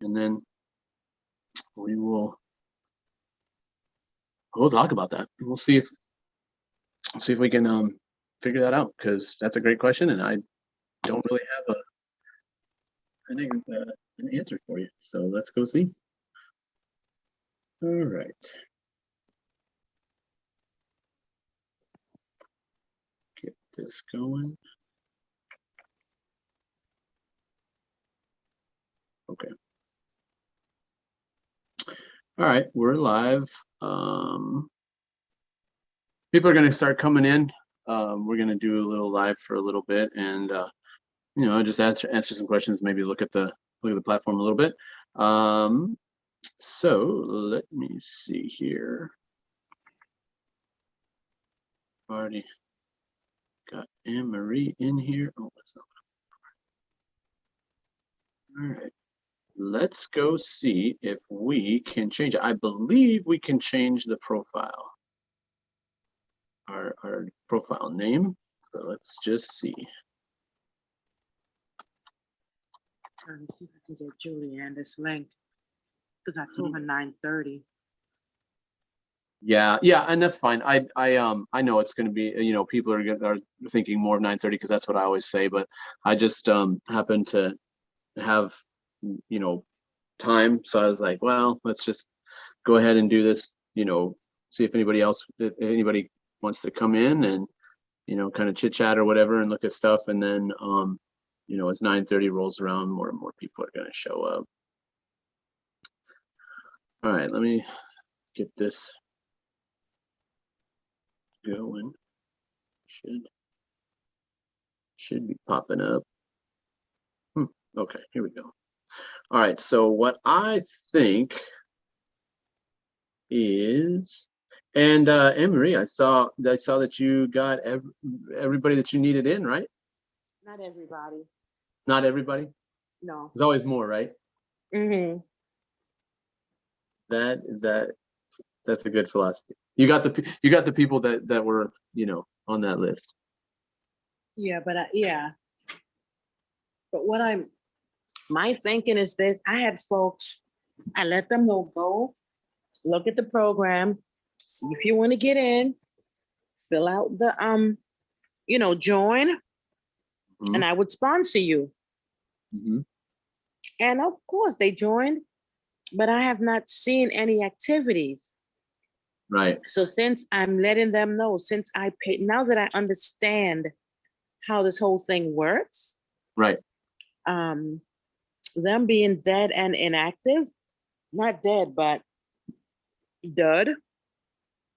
and then we'll talk about that. We'll see if we can figure that out, because that's a great question, and I don't really have an answer for you. So let's go see. All right. Get this going. Okay. All right, we're live. People are going to start coming in. We're going to do a little live for a little bit, and just answer some questions. Maybe look at the platform a little bit. So let me see here. Already got Anne-Marie in here. Oh, that's not. All right. Let's go see if we can change it. I believe we can change the profile. Our profile name. So let's just see. Trying to see if I can get Julianne this link, because I told her 9:30. Yeah, and that's fine. I know it's going to be, people are thinking more of 9:30 because that's what I always say, but I just happen to have time, so I was like, well, let's just go ahead and do this. See if anybody wants to come in and kind of chit chat or whatever and look at stuff, and then as 9:30 rolls around, more and more people are going to show up. All right, let me get this going. Should be popping up. Okay, here we go. All right, so what I think is, and Anne-Marie, I saw that you got everybody that you needed in, right? Not everybody. Not everybody? No. There's always more, right? Mm-hmm. That's a good philosophy. You got the people that were on that list. Yeah, but But my thinking is this: I had folks, I let them know, go look at the program, see if you want to get in, fill out the join, Mm-hmm. and I would sponsor you. Mm-hmm. And of course they joined, but I have not seen any activities. Right. So since I'm letting them know, since I pay, now that I understand how this whole thing works, right. Them being dead and inactive, not dead, but dud.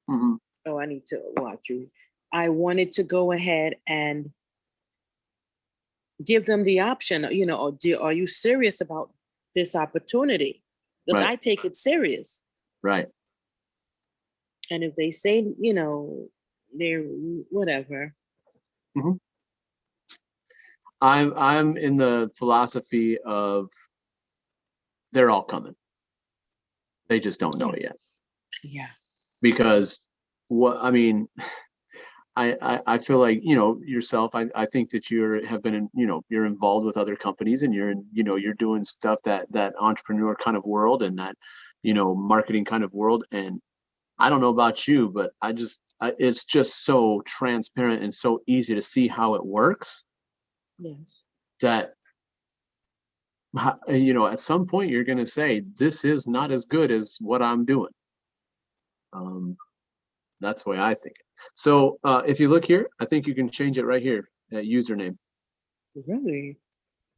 Mm-hmm. Oh, I need to watch you. I wanted to go ahead and give them the option, are you serious about this opportunity? Because Right. I take it serious. Right. And if they say, they're whatever. Mm-hmm. I'm in the philosophy of they're all coming. They just don't know it yet. Yeah. Because I feel like, yourself, I think that have been you're involved with other companies, and you're doing stuff that entrepreneur kind of world, and that, marketing kind of world. And I don't know about you, but it's just so transparent and so easy to see how it works. Yes. That, at some point you're going to say, this is not as good as what I'm doing. That's the way I think. So if you look here, I think you can change it right here, that username. Really?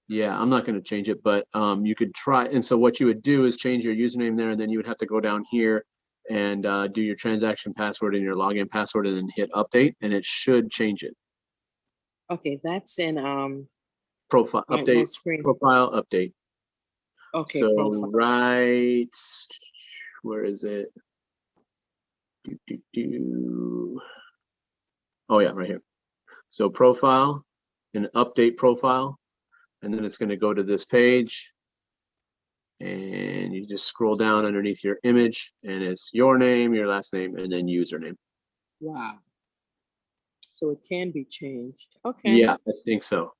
Yeah, I'm not going to change it, but you could try. And so what you would do is change your username there, and then you would have to go down here and do your transaction password and your login password, and then hit update, and it should change it. Okay, that's in profile update. Profile update. Okay. So profile. Right, where is it? Oh yeah, right here. So profile and update profile, and then it's going to go to this page, and you just scroll down underneath your image, and it's your name, your last name, and then username. Wow. So it can be changed. Okay. Yeah, I think so.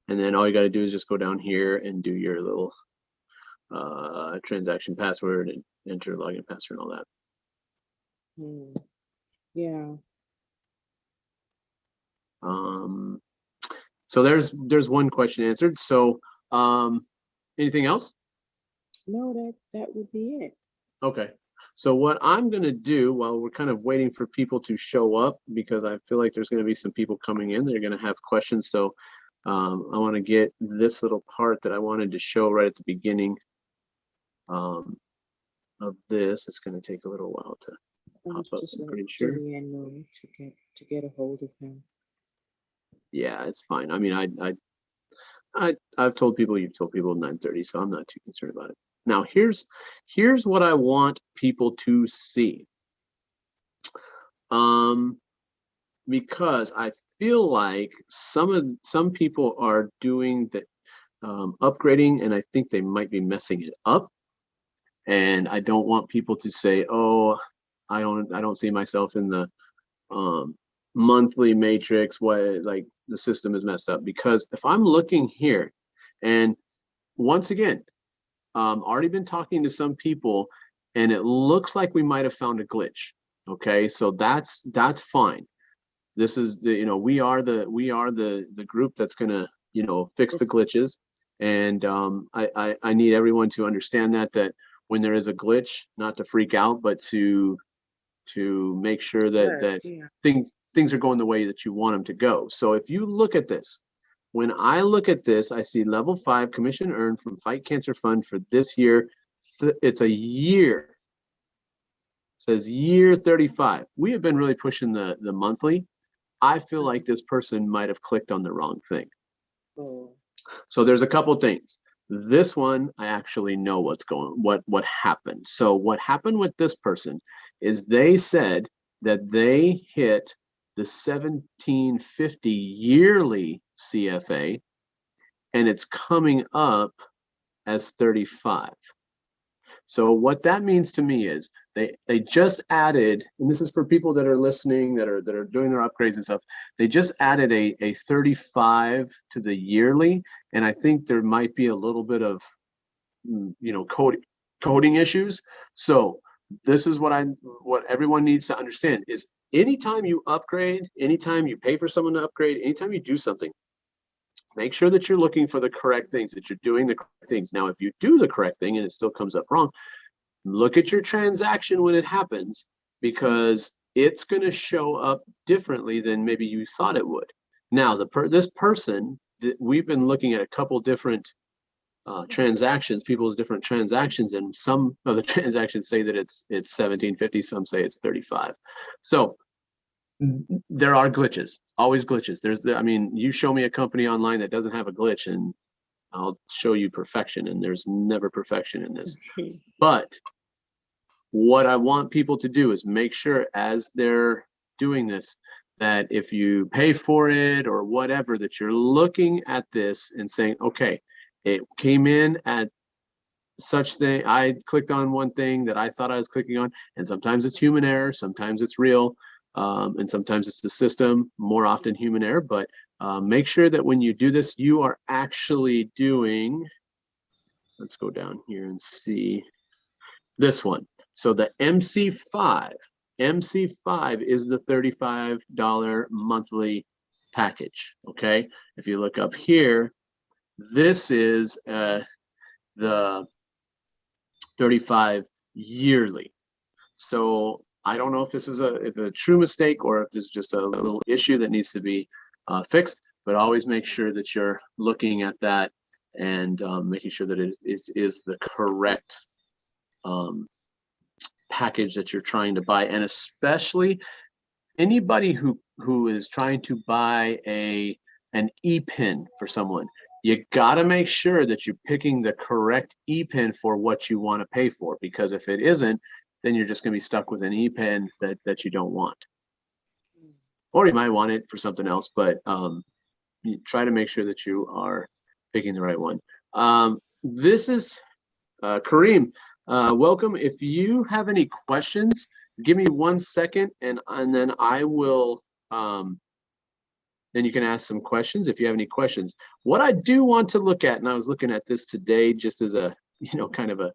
And then all you got to do is just go down here and do your little transaction password and enter login password and all that. Yeah. So there's one question answered. So anything else? No, that would be it. Okay. So what I'm going to do while we're kind of waiting for people to show up, because I feel like there's going to be some people coming in, they're going to have questions. So I want to get this little part that I wanted to show right at the beginning of this. It's going to take a little while to pop up, I'm pretty sure. To get a hold of him. Yeah, it's fine. I mean, I've told people, you've told people 9:30, so I'm not too concerned about it. Now, here's what I want people to see. Because I feel like some people are doing the upgrading, and I think they might be messing it up. And I don't want people to say, "Oh, I don't see myself in the monthly matrix. Why, like, the system is messed up?" Because if I'm looking here, and once again, already been talking to some people, and it looks like we might have found a glitch. Okay, so that's fine. This is the, we are the group that's gonna, fix the glitches. And I need everyone to understand that when there is a glitch, not to freak out, but to make sure that things are going the way that you want them to go. So if you look at this, when I look at this, I see level 5 commission earned from Fight Cancer Fund for this year. It's a year. It says year 35. We have been really pushing the monthly. I feel like this person might have clicked on the wrong thing. So there's a couple things. This one, I actually know what happened. So what happened with this person is they said that they hit the 1750 yearly CFA, and it's coming up as 35. So what that means to me is they just added, and this is for people that are listening, that are doing their upgrades and stuff, they just added a 35 to the yearly, and I think there might be a little bit of coding issues. So this is what everyone needs to understand is anytime you upgrade, anytime you pay for someone to upgrade, anytime you do something, make sure that you're looking for the correct things, that you're doing the correct things. Now, if you do the correct thing and it still comes up wrong, look at your transaction when it happens, because it's going to show up differently than maybe you thought it would. Now, this person, we've been looking at a couple different transactions, people's different transactions, and some of the transactions say that it's 1750, some say it's 35. So there are glitches, always glitches. You show me a company online that doesn't have a glitch, and I'll show you perfection, and there's never perfection in this. But what I want people to do is make sure as they're doing this, that if you pay for it or whatever, that you're looking at this and saying, okay, it came in at such thing. I clicked on one thing that I thought I was clicking on, and sometimes it's human error, sometimes it's real, and sometimes it's the system, more often human error. But make sure that when you do this, you are actually doing, let's go down here and see this one. So the MC5 is the $35 monthly package. Okay, if you look up here, this is the 35 yearly. So I don't know if this is a true mistake or if this is just a little issue that needs to be fixed, but always make sure that you're looking at that and making sure that it is the correct package that you're trying to buy. And especially anybody who is trying to buy an ePIN for someone, you got to make sure that you're picking the correct ePIN for what you want to pay for, because if it isn't, then you're just going to be stuck with an ePIN that you don't want, or you might want it for something else. But you try to make sure that you are picking the right one. This is Kareem. Welcome. If you have any questions, give me 1 second, and then I will then you can ask some questions if you have any questions. What I do want to look at, and I was looking at this today just as a, kind of a,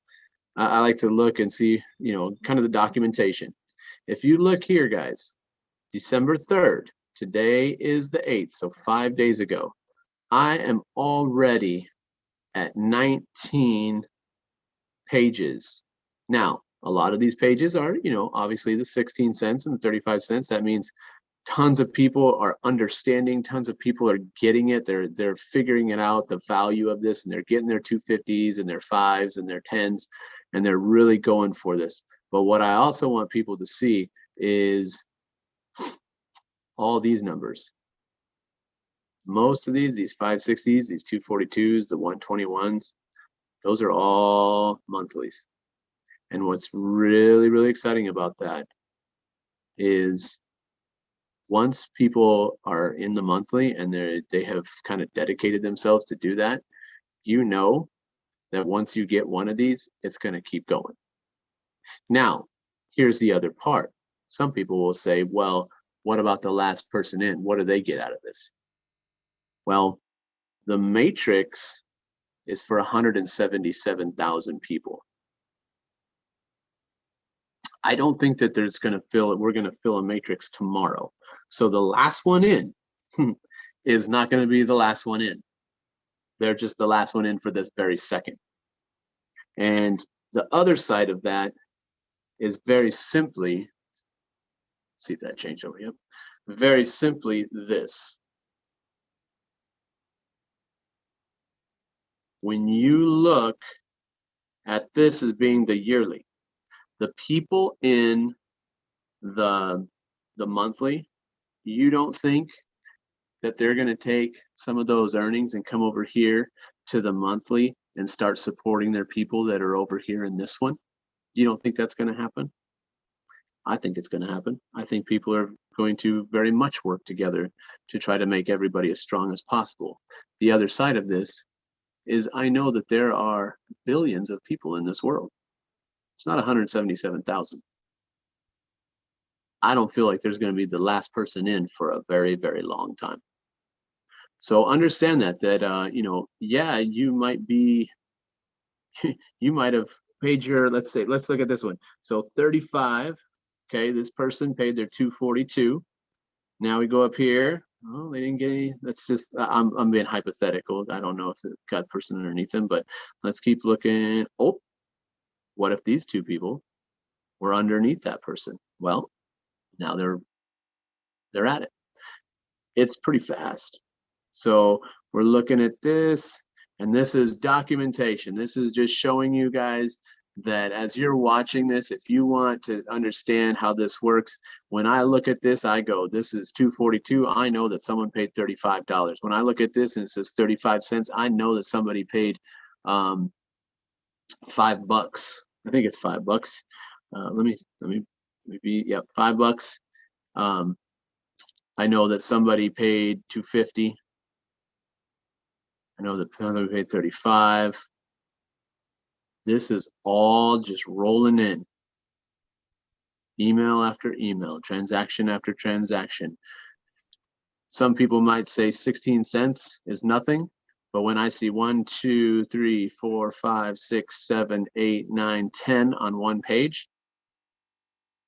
I like to look and see, kind of the documentation. If you look here, guys, December 3rd, today is the 8th, so 5 days ago, I am already at 19 pages. Now, a lot of these pages are, obviously the 16 cents and the 35 cents. That means tons of people are understanding, tons of people are getting it. They're figuring it out, the value of this, and they're getting their 250s and their 5s and their 10s, and they're really going for this. But what I also want people to see is all these numbers. Most of these 560s, these 242s, the 121s, those are all monthlies. And what's really, really exciting about that is once people are in the monthly and they have kind of dedicated themselves to do that, that once you get one of these, it's going to keep going. Now, here's the other part. Some people will say, well, what about the last person in? What do they get out of this? Well, the matrix is for 177,000 people. I don't think that we're going to fill a matrix tomorrow. So the last one in is not going to be the last one in. They're just the last one in for this very second. And the other side of that is very simply, see if that changed over here. Very simply this. When you look at this as being the yearly, the people in the monthly, you don't think that they're going to take some of those earnings and come over here to the monthly and start supporting their people that are over here in this one? You don't think that's going to happen? I think it's going to happen. I think people are going to very much work together to try to make everybody as strong as possible. The other side of this is I know that there are billions of people in this world. It's not 177,000. I don't feel like there's going to be the last person in for a very, very long time. So understand that yeah, you might be, you might have paid your, let's look at this one. So 35, okay, this person paid their 242. Now we go up here. Oh, they didn't get any. That's just, I'm being hypothetical. I don't know if it got the person underneath them, but let's keep looking. Oh, what if these two people were underneath that person? Well, now they're at it. It's pretty fast. So we're looking at this, and this is documentation. This is just showing you guys that as you're watching this, if you want to understand how this works, when I look at this, I go, this is 242. I know that someone paid $35. When I look at this and it says 35 cents, I know that somebody paid $5. I think it's $5. Let me maybe, yep, $5. I know that somebody paid 250. I know that somebody paid 35. This is all just rolling in. Email after email, transaction after transaction. Some people might say 16 cents is nothing, but when I see 1, 2, 3, 4, 5, 6, 7, 8, 9, 10 on one page,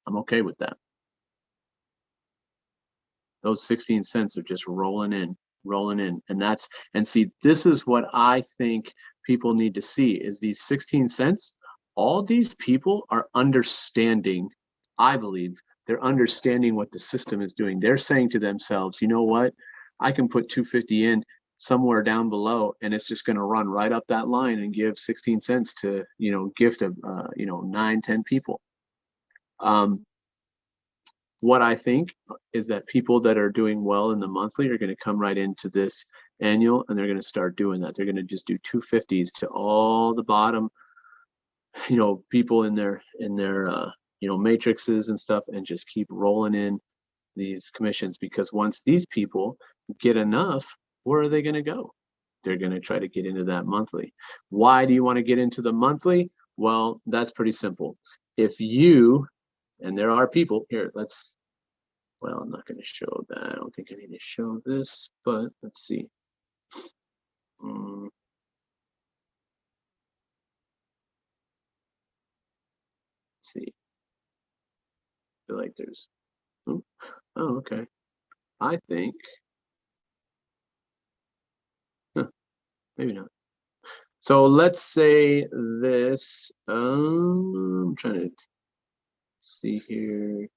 I'm okay with that. Those 16 cents are just rolling in. And see, this is what I think people need to see is these 16 cents. All these people are understanding, I believe, they're understanding what the system is doing. They're saying to themselves, you know what? I can put 250 in somewhere down below, and it's just going to run right up that line and give 16 cents to, gift of, 9, 10 people. What I think is that people that are doing well in the monthly are going to come right into this annual, and they're going to start doing that. They're going to just do 250s to all the bottom, people in their matrices and stuff, and just keep rolling in these commissions, because once these people get enough, where are they going to go? They're going to try to get into that monthly. Why do you want to get into the monthly? Well, that's pretty simple. If you, and there are people here, Well, I'm not going to show that. I don't think I need to show this, but let's see. Let's see. I feel like there's. Oh, okay. I think. Huh, maybe not. So let's say this. I'm trying to see here.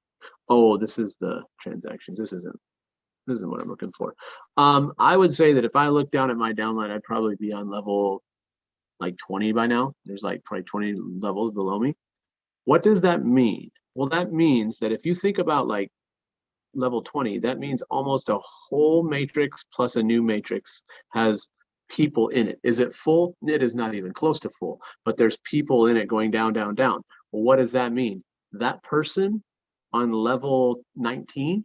Oh, this is the transactions. This isn't what I'm looking for. I would say that if I look down at my downline, I'd probably be on level like 20 by now. There's like probably 20 levels below me. What does that mean? Well, that means that if you think about like level 20, that means almost a whole matrix plus a new matrix has people in it. Is it full? It is not even close to full, but there's people in it going down, down, down. Well, what does that mean? That person on level 19,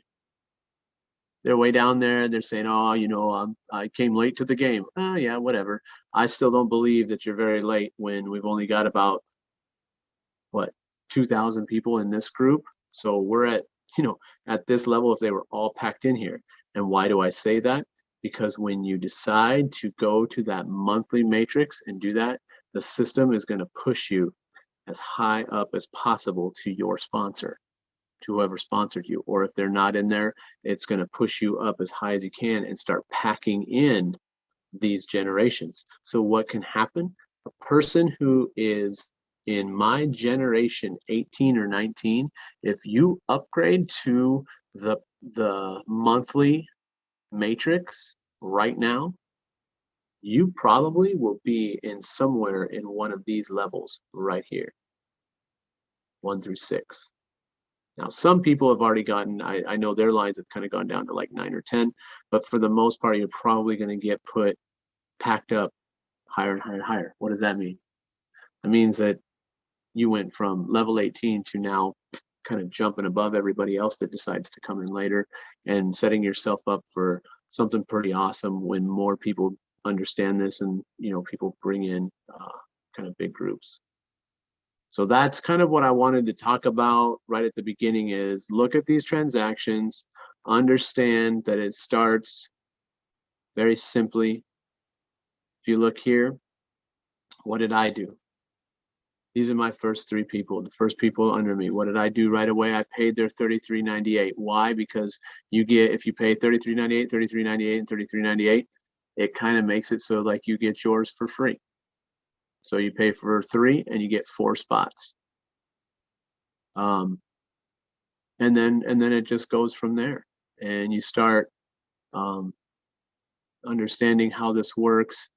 they're way down there. They're saying, oh, I came late to the game. Oh, yeah, whatever. I still don't believe that you're very late when we've only got about, what, 2,000 people in this group. So we're at, at this level if they were all packed in here. And why do I say that? Because when you decide to go to that monthly matrix and do that, the system is going to push you as high up as possible to your sponsor, to whoever sponsored you. Or if they're not in there, it's going to push you up as high as you can and start packing in these generations. So what can happen? A person who is in my generation 18 or 19, if you upgrade to the monthly matrix right now, you probably will be in somewhere in one of these levels right here, 1 through 6. Now, some people have already gotten, I know their lines have kind of gone down to like 9 or 10, but for the most part, you're probably going to get packed up higher and higher and higher. What does that mean? It means that you went from level 18 to now kind of jumping above everybody else that decides to come in later and setting yourself up for something pretty awesome when more people understand this and, people bring in kind of big groups. So that's kind of what I wanted to talk about right at the beginning is look at these transactions, understand that it starts very simply. If you look here, what did I do? These are my first 3 people, the first people under me. What did I do right away? I paid their $33.98. Why? Because if you pay $33.98, $33.98, and $33.98, it kind of makes it so like you get yours for free. So you pay for 3 and you get 4 spots. And then it just goes from there. And you start understanding how this works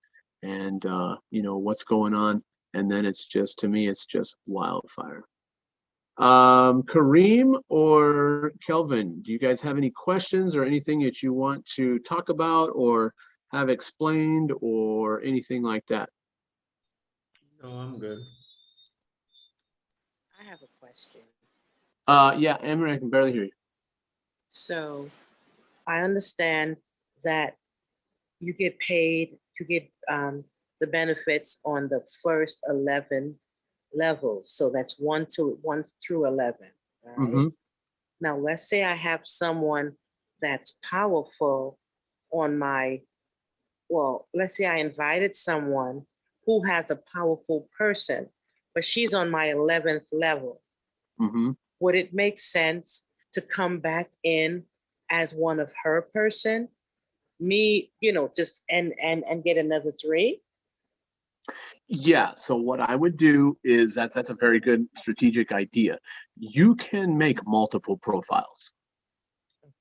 and what's going on. And then it's just, to me, it's just wildfire. Kareem or Kelvin, do you guys have any questions or anything that you want to talk about or have explained or anything like that? No, I'm good. I have a question. Yeah, Emery, I can barely hear you. So I understand that you get paid to get the benefits on the first 11 levels. So that's 1 through 11. Right? Mm-hmm. Now, let's say I have someone that's powerful on let's say I invited someone who has a powerful person, but she's on my 11th level. Mm-hmm. Would it make sense to come back in as one of her person? Me, just and get another 3? Yeah, so what I would do is that's a very good strategic idea. You can make multiple profiles.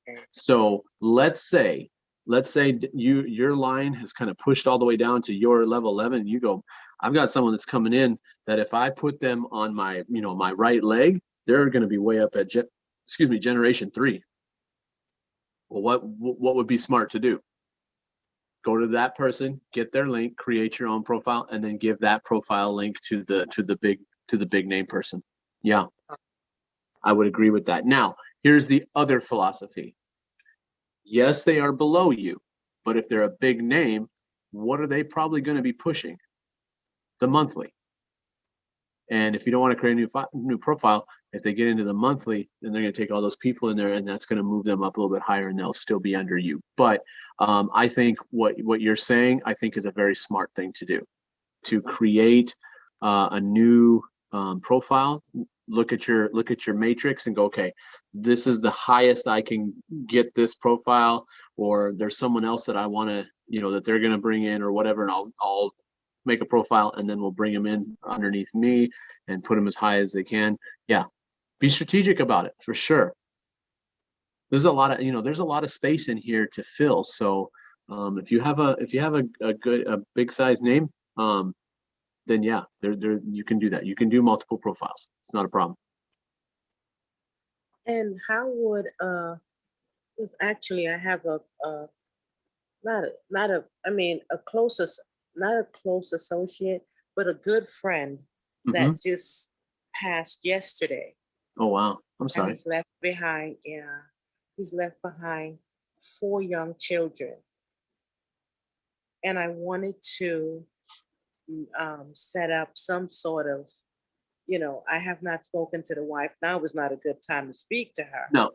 Okay. So let's say your line has kind of pushed all the way down to your level 11 and you go, I've got someone that's coming in that if I put them on my my right leg, they're going to be way up at generation 3. Well, what would be smart to do? Go to that person, get their link, create your own profile, and then give that profile link to the big name person. Yeah, I would agree with that. Now, here's the other philosophy. Yes, they are below you, but if they're a big name, what are they probably going to be pushing? The monthly. And if you don't want to create a new profile, If they get into the monthly, then they're going to take all those people in there, and that's going to move them up a little bit higher, and they'll still be under you. But I think what you're saying, I think, is a very smart thing to do, to create a new profile. Look at your matrix and go, okay, this is the highest I can get this profile, or there's someone else that I want to, that they're going to bring in or whatever, and I'll make a profile, and then we'll bring them in underneath me and put them as high as they can. Yeah, be strategic about it for sure. There's a lot of, there's a lot of space in here to fill. So if you have a big size name, then yeah, you can do that. You can do multiple profiles. It's not a problem. And how would because actually I have a not a close associate, but a good friend that just passed yesterday. Oh wow, I'm And sorry. he's left behind, he's left behind 4 young children. And I wanted to set up some sort of, I have not spoken to the wife. Now is not a good time to speak to her. No.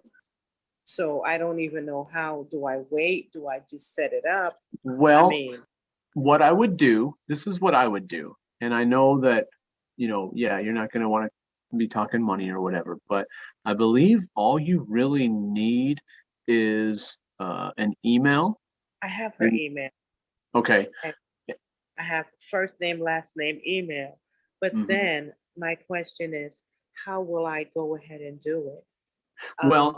So I don't even know how. Do I wait? Do I just set it up? Well, what I would do, this is what I would do. And I know that, yeah, you're not going to want to be talking money or whatever, but I believe all you really need is an email. I have her email. Okay. I have first name, last name, email. But then my question is, how will I go ahead and do it? Well,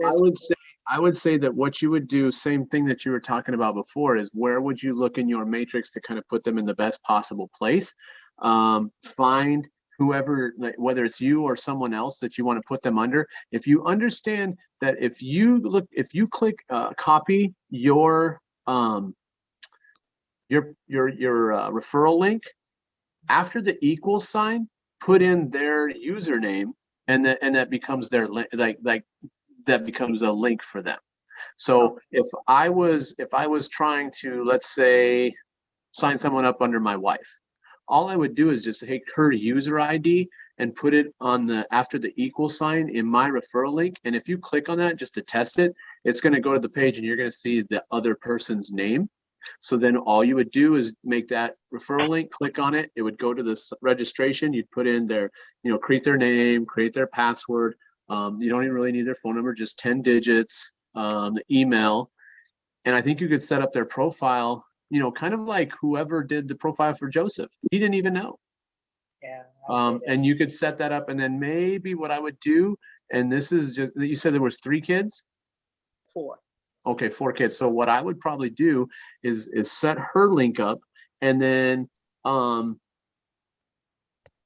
I would say that what you would do, same thing that you were talking about before, is where would you look in your matrix to kind of put them in the best possible place? Find whoever, whether it's you or someone else that you want to put them under. If you understand that if you click copy your referral link, after the equal sign, put in their username, and that becomes their that becomes a link for them. So if I was trying to, let's say, sign someone up under my wife, all I would do is just take her user ID and put it on after the equal sign in my referral link. And if you click on that just to test it, it's going to go to the page and you're going to see the other person's name. So then all you would do is make that referral link, click on it. It would go to this registration. You'd put in their, create their name, create their password. You don't even really need their phone number, just 10 digits, the email. And I think you could set up their profile, kind of like whoever did the profile for Joseph. He didn't even know. Yeah. And you could set that up. And then maybe what I would do, and this is just, you said there was 3 kids? 4. Okay, 4 kids. So what I would probably do is set her link up, and then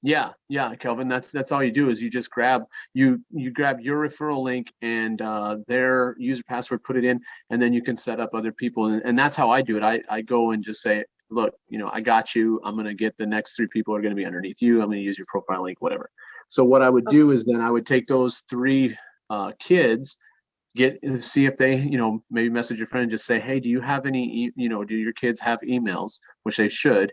yeah, Kelvin, that's all you do is you just grab your referral link and their user password, put it in, and then you can set up other people. And that's how I do it. I go and just say, look, I got you. I'm going to get the next 3 people are going to be underneath you. I'm going to use your profile link, whatever. So what I would do is then I would take those 3 kids, see if they, maybe message your friend and just say, hey, do you have any, do your kids have emails, which they should,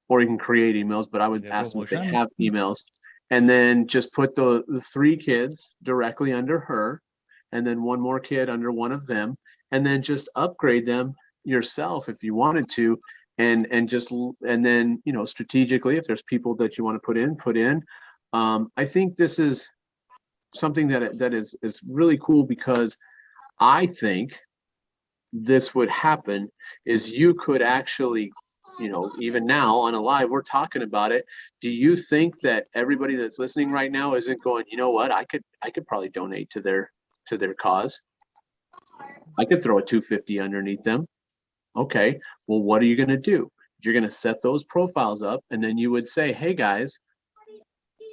or you can create emails, but I would ask them if they have emails, and then just put the 3 kids directly under her, and then 1 more kid under one of them, and then just upgrade them yourself if you wanted to, and then, strategically, if there's people that you want to put in. I think this is something that is really cool, because I think this would happen is you could actually, even now on a live, we're talking about it. Do you think that everybody that's listening right now isn't going, you know what, I could probably donate to their cause? I could throw a $250 underneath them. Okay, well, what are you going to do? You're going to set those profiles up, and then you would say, hey guys,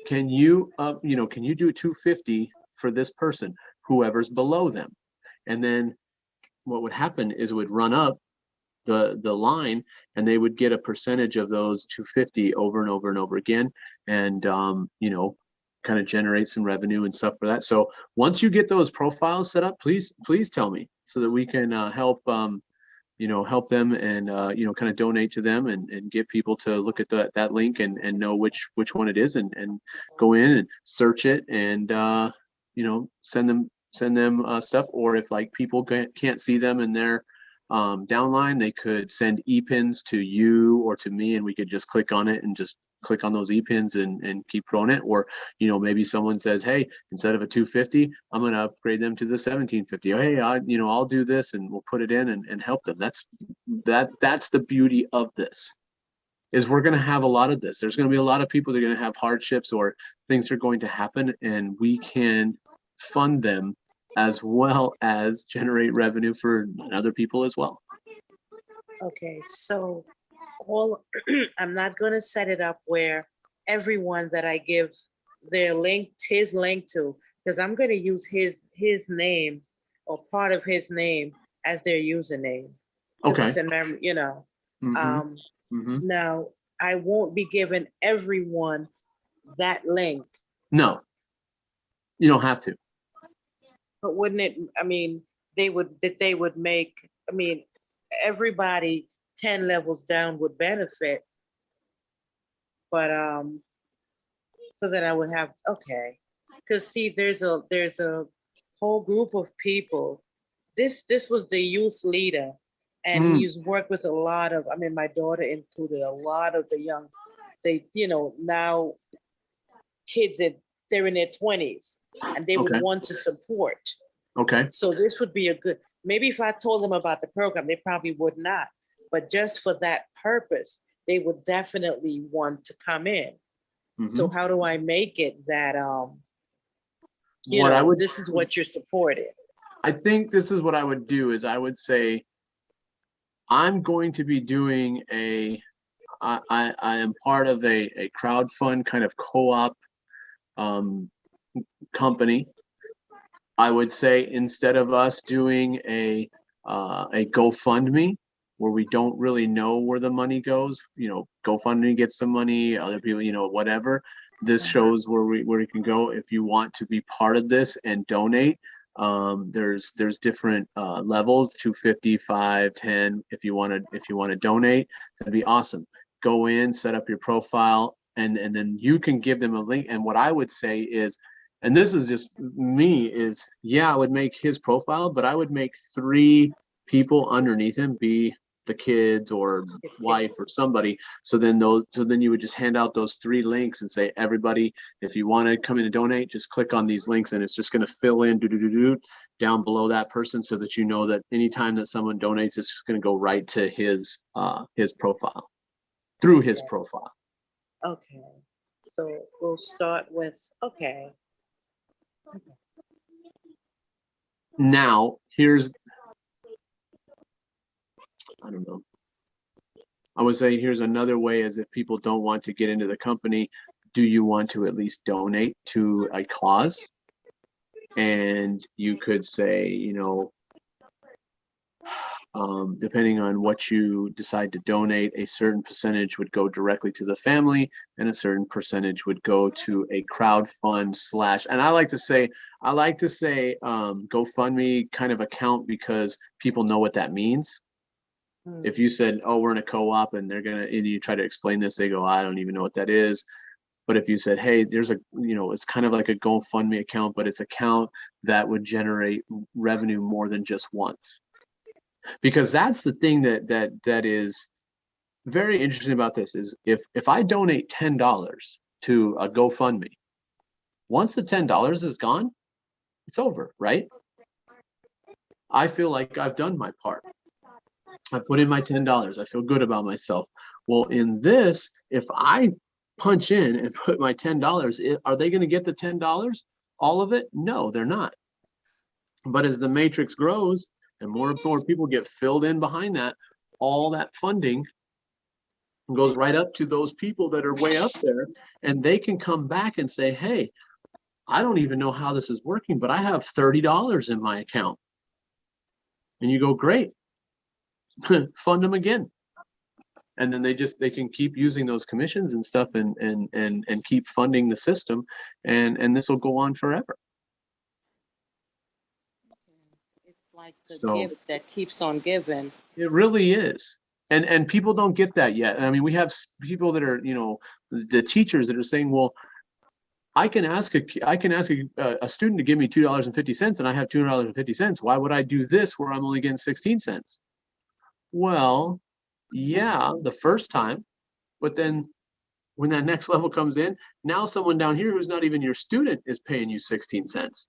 can you do a $250 for this person, whoever's below them? And then what would happen is it would run up the line, and they would get a percentage of those $250 over and over and over again, and kind of generate some revenue and stuff for that. So once you get those profiles set up, please tell me so that we can help help them and, kind of donate to them and get people to look at that link and know which one it is and go in and search it and, send them stuff. Or if like people can't see them in their downline, they could send e-pins to you or to me, and we could just click on it and just click on those e-pins and keep growing it. Or maybe someone says, hey, instead of a 250, I'm going to upgrade them to the 1750. Oh, hey, I'll do this, and we'll put it in and help them. That's the beauty of this, is we're going to have a lot of this. There's going to be a lot of people that are going to have hardships or things are going to happen, and we can fund them as well as generate revenue for other people as well. Okay, so I'm not gonna set it up where everyone that I give his link to, because I'm gonna use his name or part of his name as their username. Okay. Now I won't be giving everyone that link. No, you don't have to. But wouldn't it, they would make, everybody 10 levels down would benefit. But so that I would have, okay. Because see, there's a whole group of people. This was the youth leader, and he's worked with a lot of, my daughter included, a lot of the young, now kids they're in their 20s and they would want to support. Okay. So this would be a good, maybe if I told them about the program, they probably would not. But just for that purpose, they would definitely want to come in. So how do I make it that, this is what you're supporting? I think this is what I would do is I would say, I'm going to be doing I am part of a crowdfund kind of co-op company. I would say, instead of us doing a GoFundMe where we don't really know where the money goes, GoFundMe gets some money, other people, whatever. This shows where we can go if you want to be part of this and donate. There's different levels, 250, 5, 10. If you want to donate, that'd be awesome. Go in, set up your profile, and then you can give them a link. And what I would say is, and this is just me, is I would make his profile, but I would make 3 people underneath him be the kids or wife or somebody. So then you would just hand out those 3 links and say, everybody, if you want to come in and donate, just click on these links, and it's just going to fill in down below that person, so that that anytime that someone donates, it's just going to go right to his profile, through his profile. Okay, so we'll start with, okay. Now, I don't know. I would say here's another way, is if people don't want to get into the company, do you want to at least donate to a cause? And you could say, depending on what you decide to donate, a certain percentage would go directly to the family, and a certain percentage would go to a crowdfund / and I like to say GoFundMe kind of account, because people know what that means. If you said, oh, we're in a co-op and and you try to explain this, they go, I don't even know what that is. But if you said, hey, there's it's kind of like a GoFundMe account, but it's account that would generate revenue more than just once. Because that's the thing that is very interesting about this, is if I donate $10 to a GoFundMe, once the $10 is gone, it's over, right? I feel like I've done my part. I put in my $10. I feel good about myself. Well, in this, if I punch in and put my $10, are they going to get the $10? All of it? No, they're not. But as the matrix grows and more people get filled in behind that, all that funding goes right up to those people that are way up there, and they can come back and say, hey, I don't even know how this is working, but I have $30 in my account. And you go, great. Fund them again. And then they can keep using those commissions and stuff and keep funding the system, and this will go on forever. like the So gift that keeps on giving. it really is. And people don't get that yet. I mean, we have people that are, you know, the teachers that are saying, well, I can ask a student to give me $2.50 and I have $2.50. Why would I do this where I'm only getting 16 cents? Well, yeah, the first time, but then when that next level comes in, now someone down here who's not even your student is paying you 16 cents.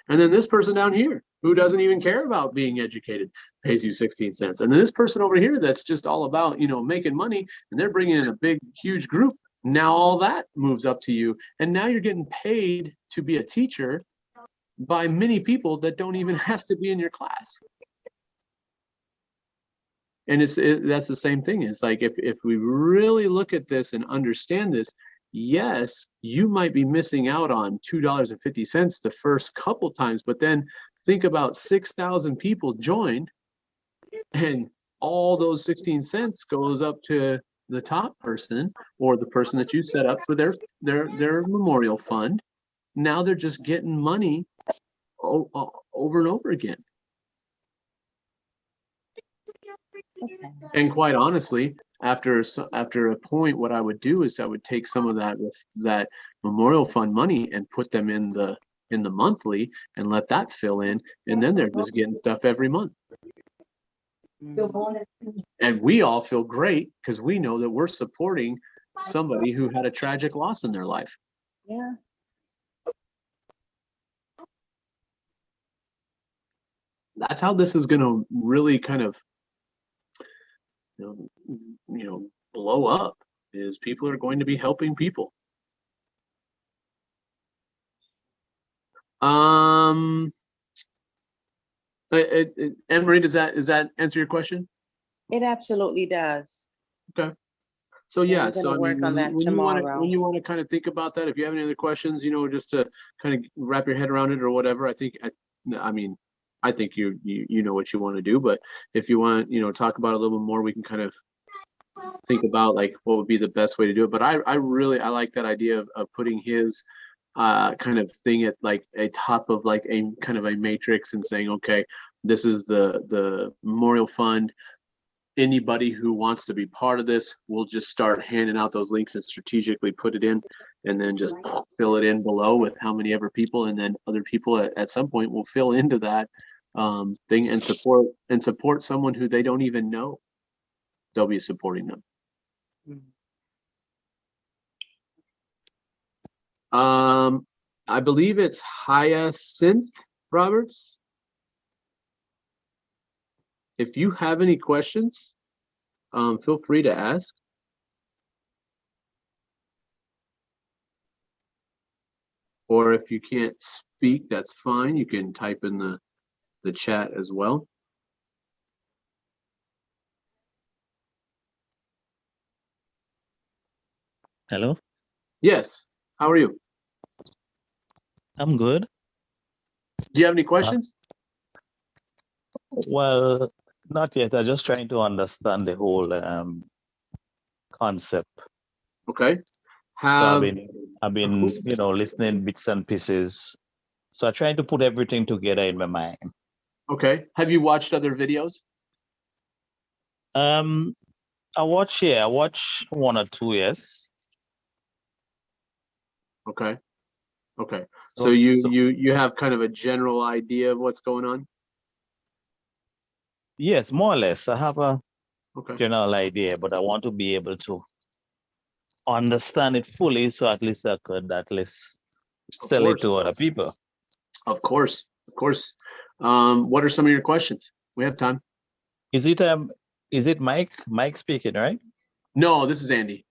And then this person down here who doesn't even care about being educated pays you 16 cents. And then this person over here that's just all about, you know, making money, and they're bringing in a big, huge group. Now all that moves up to you. And now you're getting paid to be a teacher by many people that don't even have to be in your class. And that's the same thing. It's like if we really look at this and understand this, yes, you might be missing out on $2.50 the first couple times, but then think about 6,000 people joined, and all those 16 cents goes up to the top person or the person that you set up for their memorial fund. Now they're just getting money over and over again. Okay. And quite honestly, after a point, what I would do is I would take some of that memorial fund money and put them in the monthly and let that fill in, and then they're just getting stuff every month. And we all feel great because we know that we're supporting somebody who had a tragic loss in their life. Yeah. That's how this is going to really kind of blow up, is people are going to be helping people. Anne Marie, does that answer your question? It absolutely does. Okay. So yeah, I'm gonna so I work mean, on that tomorrow. when you want to kind of think about that, if you have any other questions, you know, just to kind of wrap your head around it or whatever, I think you know what you want to do, but if you want, you know, talk about it a little bit more, we can kind of think about like what would be the best way to do it. But I like that idea of putting his kind of thing at like a top of like a kind of a matrix and saying, okay, this is the memorial fund. Anybody who wants to be part of this, we'll just start handing out those links and strategically put it in, and then just fill it in below with how many ever people, and then other people at some point will fill into that thing and support someone who they don't even know. They'll be supporting them. I believe it's Hyacinth Roberts. If you have any questions, feel free to ask. Or if you can't speak, that's fine. You can type in the chat as well. Hello, Yes. How are you? I'm good. Do you have any questions? Well, not yet. I'm just trying to understand the whole concept. Okay. So I've been, you know, listening bits and pieces. So I'm trying to put everything together in my mind. Okay. Have you watched other videos? I watch one or two, yes. Okay. Okay. So you have kind of a general idea of what's going on? Yes, more or less. I have a Okay. general idea, but I want to be able to understand it fully, so at least I could at least sell it to other people. Of course. Of course. What are some of your questions? We have time. Is it Mike speaking, right? No, this is Andy.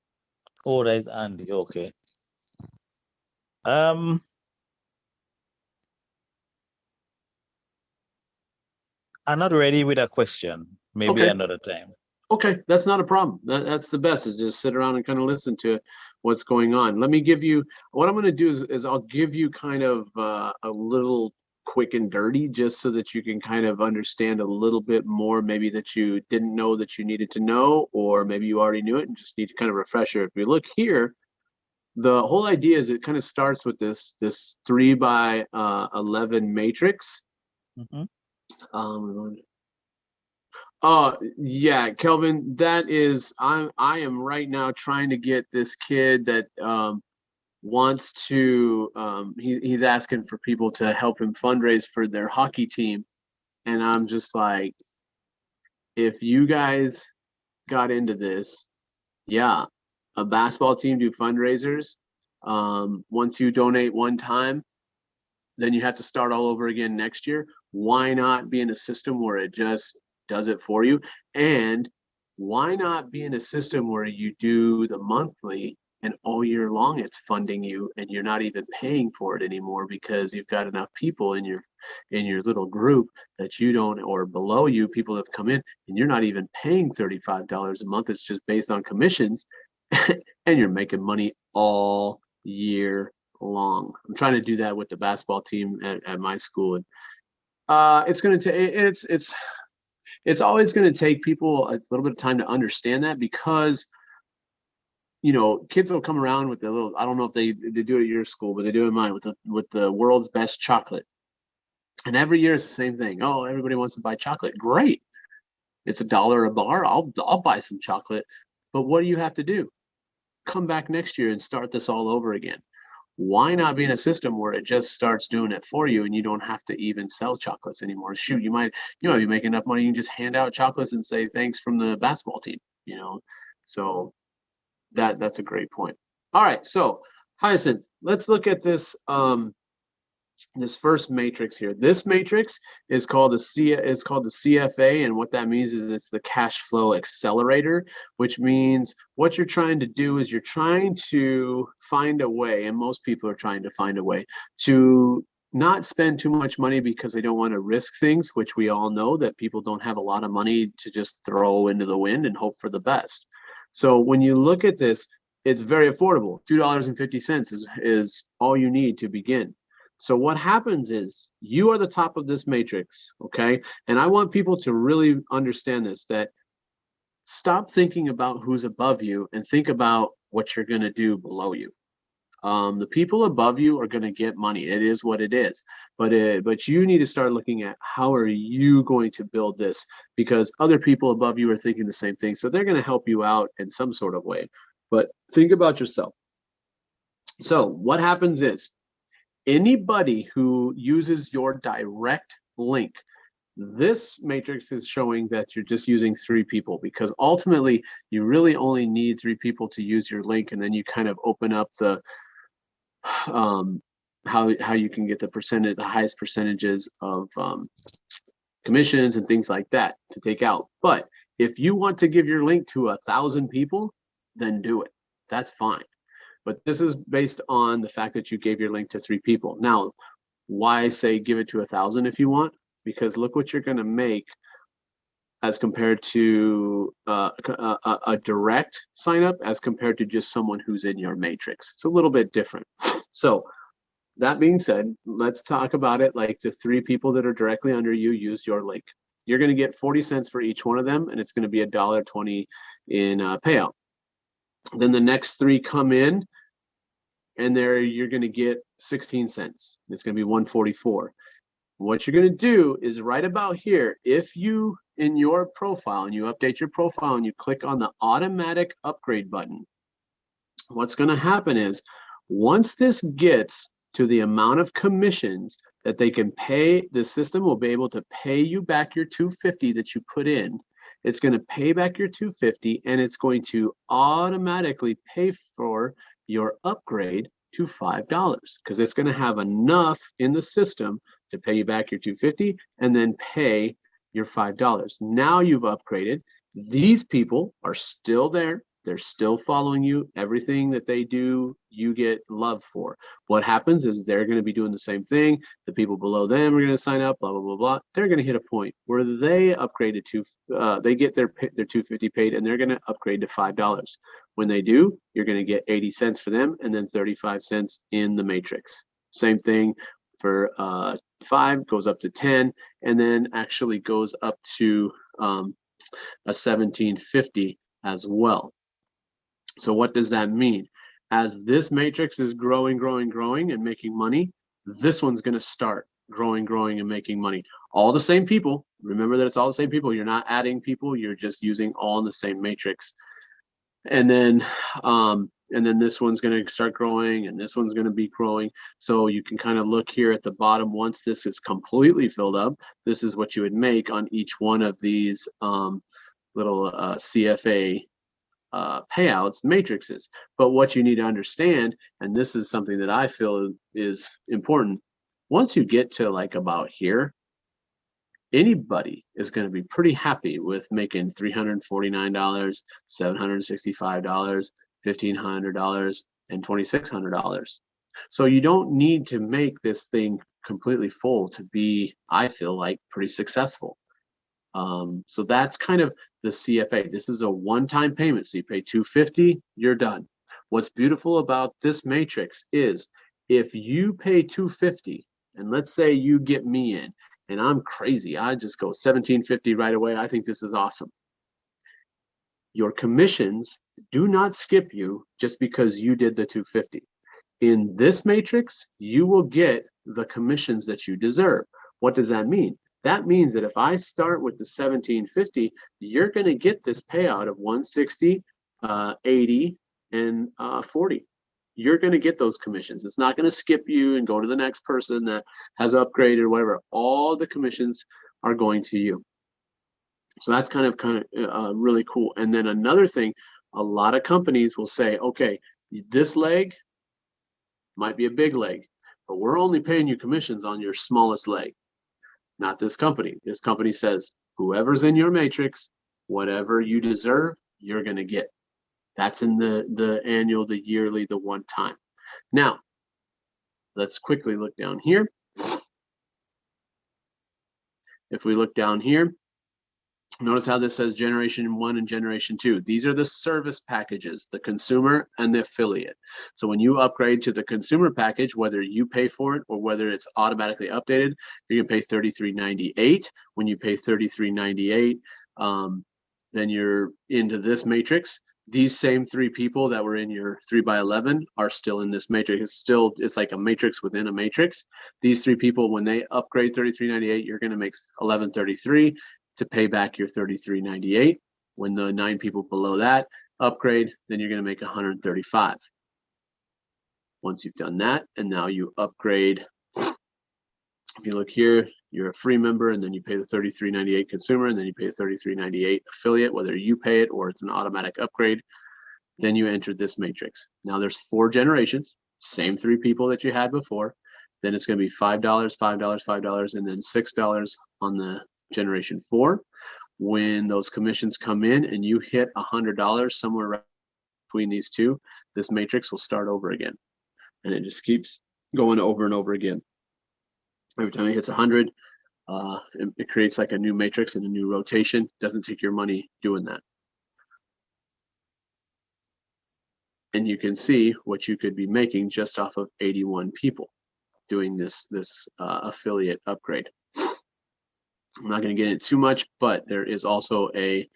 Oh, that is Andy. Okay. I'm not ready with a question. Maybe Okay. another time. Okay, that's not a problem. That's the best, is just sit around and kind of listen to what's going on. Let me give you, what I'm going to do is I'll give you kind of a little quick and dirty, just so that you can kind of understand a little bit more, maybe that you didn't know that you needed to know, or maybe you already knew it and just need to kind of refresher. If we look here, the whole idea is it kind of starts with this 3 by 11 matrix. Mm-hmm. Um, yeah, Kelvin, that is, I am right now trying to get this kid that wants to, he's asking for people to help him fundraise for their hockey team. And I'm just like, if you guys got into this, yeah, a basketball team do fundraisers. Once you donate one time, then you have to start all over again next year. Why not be in a system where it just does it for you? And why not be in a system where you do the monthly and all year long it's funding you and you're not even paying for it anymore because you've got enough people in your little group that you don't, or below you, people have come in and you're not even paying $35 a month. It's just based on commissions and you're making money all year long. I'm trying to do that with the basketball team at my school, and it's going to take it's always going to take people a little bit of time to understand that, because kids will come around with the little, I don't know if they do it at your school, but they do it at mine with the world's best chocolate, and every year it's the same thing. Oh, everybody wants to buy chocolate. Great, it's $1 a bar. I'll buy some chocolate, but what do you have to do? Come back next year and start this all over again. Why not be in a system where it just starts doing it for you and you don't have to even sell chocolates anymore? Shoot, you might be making enough money, you can just hand out chocolates and say thanks from the basketball team, So that's a great point. All right, so Hyacinth, let's look at this this first matrix here. This matrix is called the CFA, and what that means is it's the cash flow accelerator, which means what you're trying to do is you're trying to find a way, and most people are trying to find a way to not spend too much money because they don't want to risk things, which we all know that people don't have a lot of money to just throw into the wind and hope for the best. So when you look at this, it's very affordable. $2.50 is all you need to begin. So what happens is you are the top of this matrix, okay? And I want people to really understand this, that stop thinking about who's above you and think about what you're going to do below you. The people above you are going to get money. It is what it is. But you need to start looking at how are you going to build this, because other people above you are thinking the same thing. So they're going to help you out in some sort of way. But think about yourself. So what happens is, anybody who uses your direct link, this matrix is showing that you're just using 3 people, because ultimately you really only need 3 people to use your link, and then you kind of open up the how you can get the highest percentages of commissions and things like that to take out. But if you want to give your link to 1,000 people, then do it. That's fine. But this is based on the fact that you gave your link to 3 people. Now, why say give it to 1,000 if you want? Because look what you're going to make as compared to a direct sign up, as compared to just someone who's in your matrix. It's a little bit different. So that being said, let's talk about it like the 3 people that are directly under you use your link. You're going to get 40 cents for each one of them, and it's going to be $1.20 in payout. Then the next 3 come in, and there you're going to get 16 cents. It's going to be 144. What you're going to do is right about here, if you in your profile and you update your profile and you click on the automatic upgrade button, what's going to happen is once this gets to the amount of commissions that they can pay, the system will be able to pay you back your $2.50 that you put in. It's going to pay back your $2.50, and it's going to automatically pay for your upgrade to $5, because it's going to have enough in the system to pay you back your $2.50 and then pay your $5. Now you've upgraded. These people are still there. They're still following you. Everything that they do, you get love for. What happens is they're going to be doing the same thing. The people below them are going to sign up, blah, blah, blah, blah. They're going to hit a point where they upgraded to, they get their $2.50 paid, and they're going to upgrade to $5. When they do, you're going to get 80 cents for them and then 35 cents in the matrix. Same thing for 5, goes up to 10, and then actually goes up to a $17.50 as well. So what does that mean? As this matrix is growing and making money, this one's going to start. growing and making money. All the same people. Remember that it's all the same people. You're not adding people. You're just using all in the same matrix. And then this one's going to start growing, and this one's going to be growing. So you can kind of look here at the bottom. Once this is completely filled up, this is what you would make on each one of these little CFA payouts matrices. But what you need to understand, and this is something that I feel is important, once you get to like about here, anybody is going to be pretty happy with making $349, $765, $1,500, and $2,600. So you don't need to make this thing completely full to be, I feel like, pretty successful. So that's kind of the CFA. This is a one-time payment. So you pay $250, you're done. What's beautiful about this matrix is if you pay $250, and let's say you get me in, and I'm crazy, I just go $1,750 right away. I think this is awesome. Your commissions do not skip you just because you did the $250. In this matrix, you will get the commissions that you deserve. What does that mean? That means that if I start with the $1,750, you're going to get this payout of $160, $80, and $40. You're going to get those commissions. It's not going to skip you and go to the next person that has upgraded or whatever. All the commissions are going to you. So that's kind of really cool. And then another thing, a lot of companies will say, okay, this leg might be a big leg, but we're only paying you commissions on your smallest leg. Not this company. This company says, whoever's in your matrix, whatever you deserve, you're going to get. That's in the annual, the yearly, the one time. Now, let's quickly look down here. If we look down here, notice how this says generation 1 and generation 2. These are the service packages, the consumer and the affiliate. So when you upgrade to the consumer package, whether you pay for it or whether it's automatically updated, you're going to pay $33.98. When you pay $33.98, then you're into this matrix. These same 3 people that were in your 3x11 are still in this matrix. It's like a matrix within a matrix. These 3 people, when they upgrade $33.98, you're going to make $11.33 to pay back your $33.98. When the 9 people below that upgrade, then you're going to make $135. Once you've done that, and now you upgrade, if you look here, you're a free member, and then you pay the $33.98 consumer, and then you pay the $33.98 affiliate, whether you pay it or it's an automatic upgrade. Then you enter this matrix. Now there's 4 generations, same 3 people that you had before. Then it's going to be $5, $5, $5, and then $6 on the generation 4. When those commissions come in and you hit $100 somewhere right between these two, this matrix will start over again, and it just keeps going over and over again. Every time it hits 100, it creates like a new matrix and a new rotation. Doesn't take your money doing that. And you can see what you could be making just off of 81 people doing this affiliate upgrade. I'm not going to get into too much, but there is also a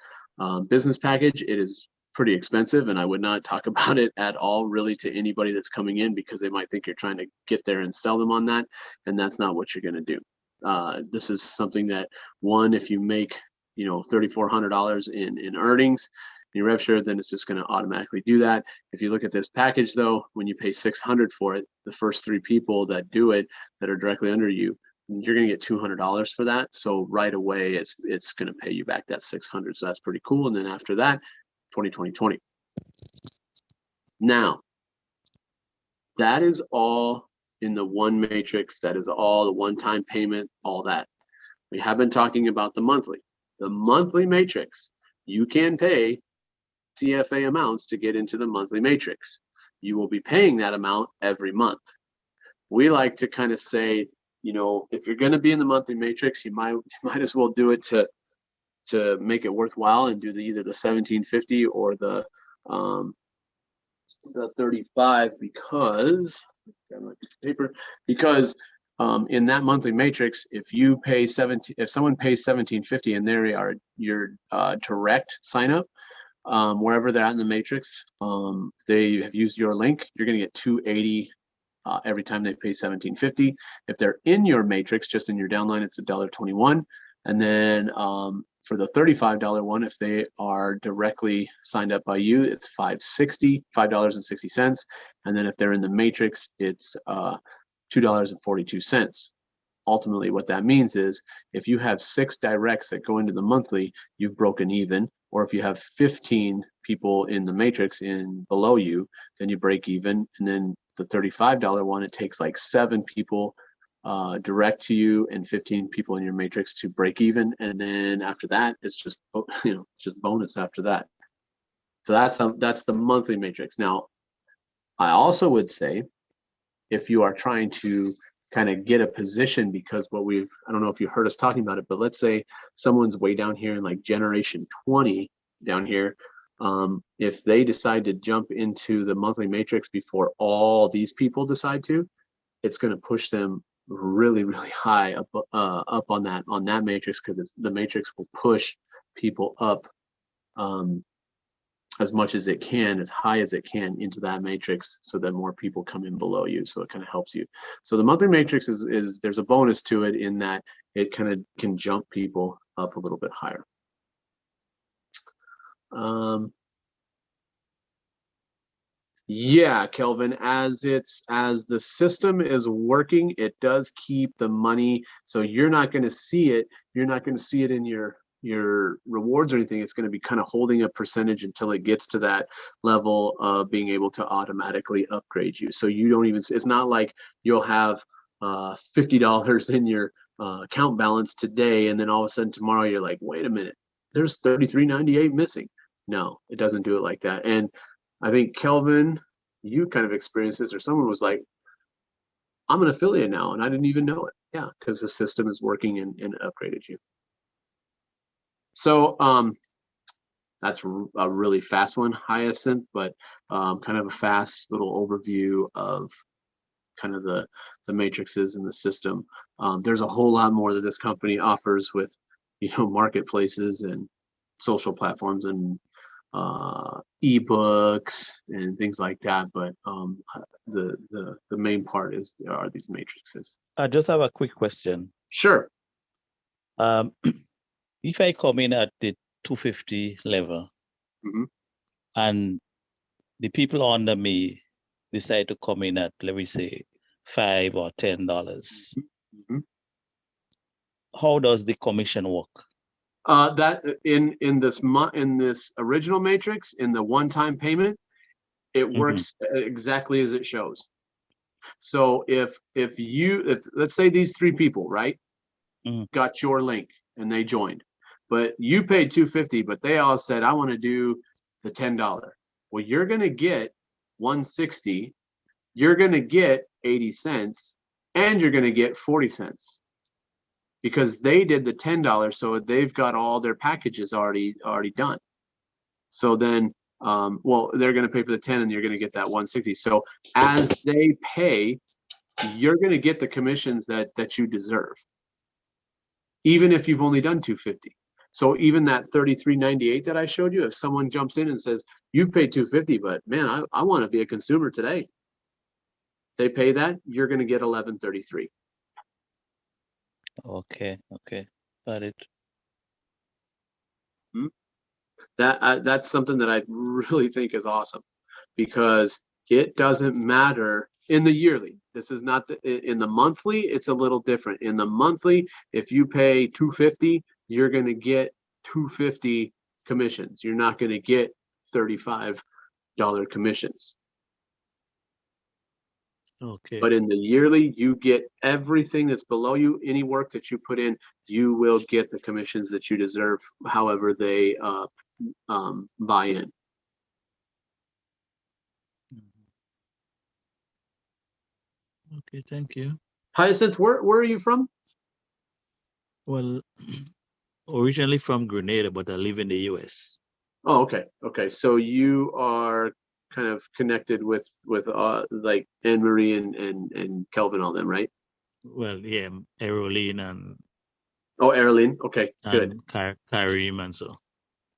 business package. It is pretty expensive, and I would not talk about it at all really to anybody that's coming in, because they might think you're trying to get there and sell them on that, and that's not what you're going to do. This is something that, one, if you make $3,400 in earnings in your rev share, then it's just going to automatically do that. If you look at this package though, when you pay $600 for it, the first 3 people that do it that are directly under you, you're going to get $200 for that. So right away, it's going to pay you back that $600. So that's pretty cool. And then after that, 20. Now, that is all in the one matrix. That is all the one-time payment, all that. We have been talking about the monthly. The monthly matrix, you can pay CFA amounts to get into the monthly matrix. You will be paying that amount every month. We like to kind of say, if you're going to be in the monthly matrix, you might as well do it to make it worthwhile and do either the 1750 or the 35, because in that monthly matrix, if someone pays 1750 and they are your direct sign up, wherever they're at in the matrix, they have used your link, you're going to get 280 every time they pay $17.50. If they're in your matrix, just in your downline, it's $1.21. And then for the $35 one, if they are directly signed up by you, it's $5.60. And then if they're in the matrix, it's $2.42. Ultimately, what that means is if you have 6 directs that go into the monthly, you've broken even. Or if you have 15 people in the matrix in below you, then you break even. And then the $35 one, it takes like 7 people direct to you and 15 people in your matrix to break even. And then after that, it's just, just bonus after that. So that's the monthly matrix. Now, I also would say if you are trying to kind of get a position, because I don't know if you heard us talking about it, but let's say someone's way down here in like generation 20 down here. If they decide to jump into the monthly matrix before all these people decide to, it's going to push them really, really high up on that matrix, because the matrix will push people up as much as it can, as high as it can into that matrix, so that more people come in below you. So it kind of helps you. So the monthly matrix is there's a bonus to it in that it kind of can jump people up a little bit higher. Yeah, Kelvin, as the system is working, it does keep the money. So you're not going to see it. You're not going to see it in your rewards or anything. It's going to be kind of holding a percentage until it gets to that level of being able to automatically upgrade you. So you don't even, it's not like you'll have $50 in your account balance today, and then all of a sudden tomorrow you're like, wait a minute, there's $33.98 missing. No, it doesn't do it like that. And I think Kelvin, you kind of experienced this, or someone was like, I'm an affiliate now and I didn't even know it. Yeah, because the system is working and upgraded you. So that's a really fast one, Hyacinth, but kind of a fast little overview of kind of the matrices in the system. There's a whole lot more that this company offers with, marketplaces and social platforms and ebooks and things like that. But the main part are these matrices. I just have a quick question. Sure. If I come in at the 250 level, Mm-hmm. and the people under me decide to come in at, let me say, $5 or $10, Mm-hmm. how does the commission work? That in this original matrix, in the one-time payment, it works exactly as it shows. So if let's say these 3 people, right, got your link and they joined, but you paid $250, but they all said, I want to do the $10. Well, you're going to get $160, you're going to get 80 cents, and you're going to get 40 cents because they did the $10. So they've got all their packages already done. So then, well, they're going to pay for the 10 and you're going to get that 160. So as they pay, you're going to get the commissions that you deserve, even if you've only done 250. So even that $33.98 that I showed you, if someone jumps in and says, you paid $250, but man, I want to be a consumer today. They pay that, you're going to get $11.33. Okay, got it. That's something that I really think is awesome, because it doesn't matter in the yearly. This is not in the monthly. It's a little different. In the monthly, if you pay $250, you're going to get $250 commissions. You're not going to get $35 commissions. Okay. But in the yearly, you get everything that's below you. Any work that you put in, you will get the commissions that you deserve, however they buy in. Okay, thank you. Hyacinth, where are you from? Well, originally from Grenada, but I live in the US. Oh, okay. So you are kind of connected with like Anne Marie and Kelvin, all them, right? Well, yeah, Aeroline and Oh, Arlene. Okay, good. Karim and so.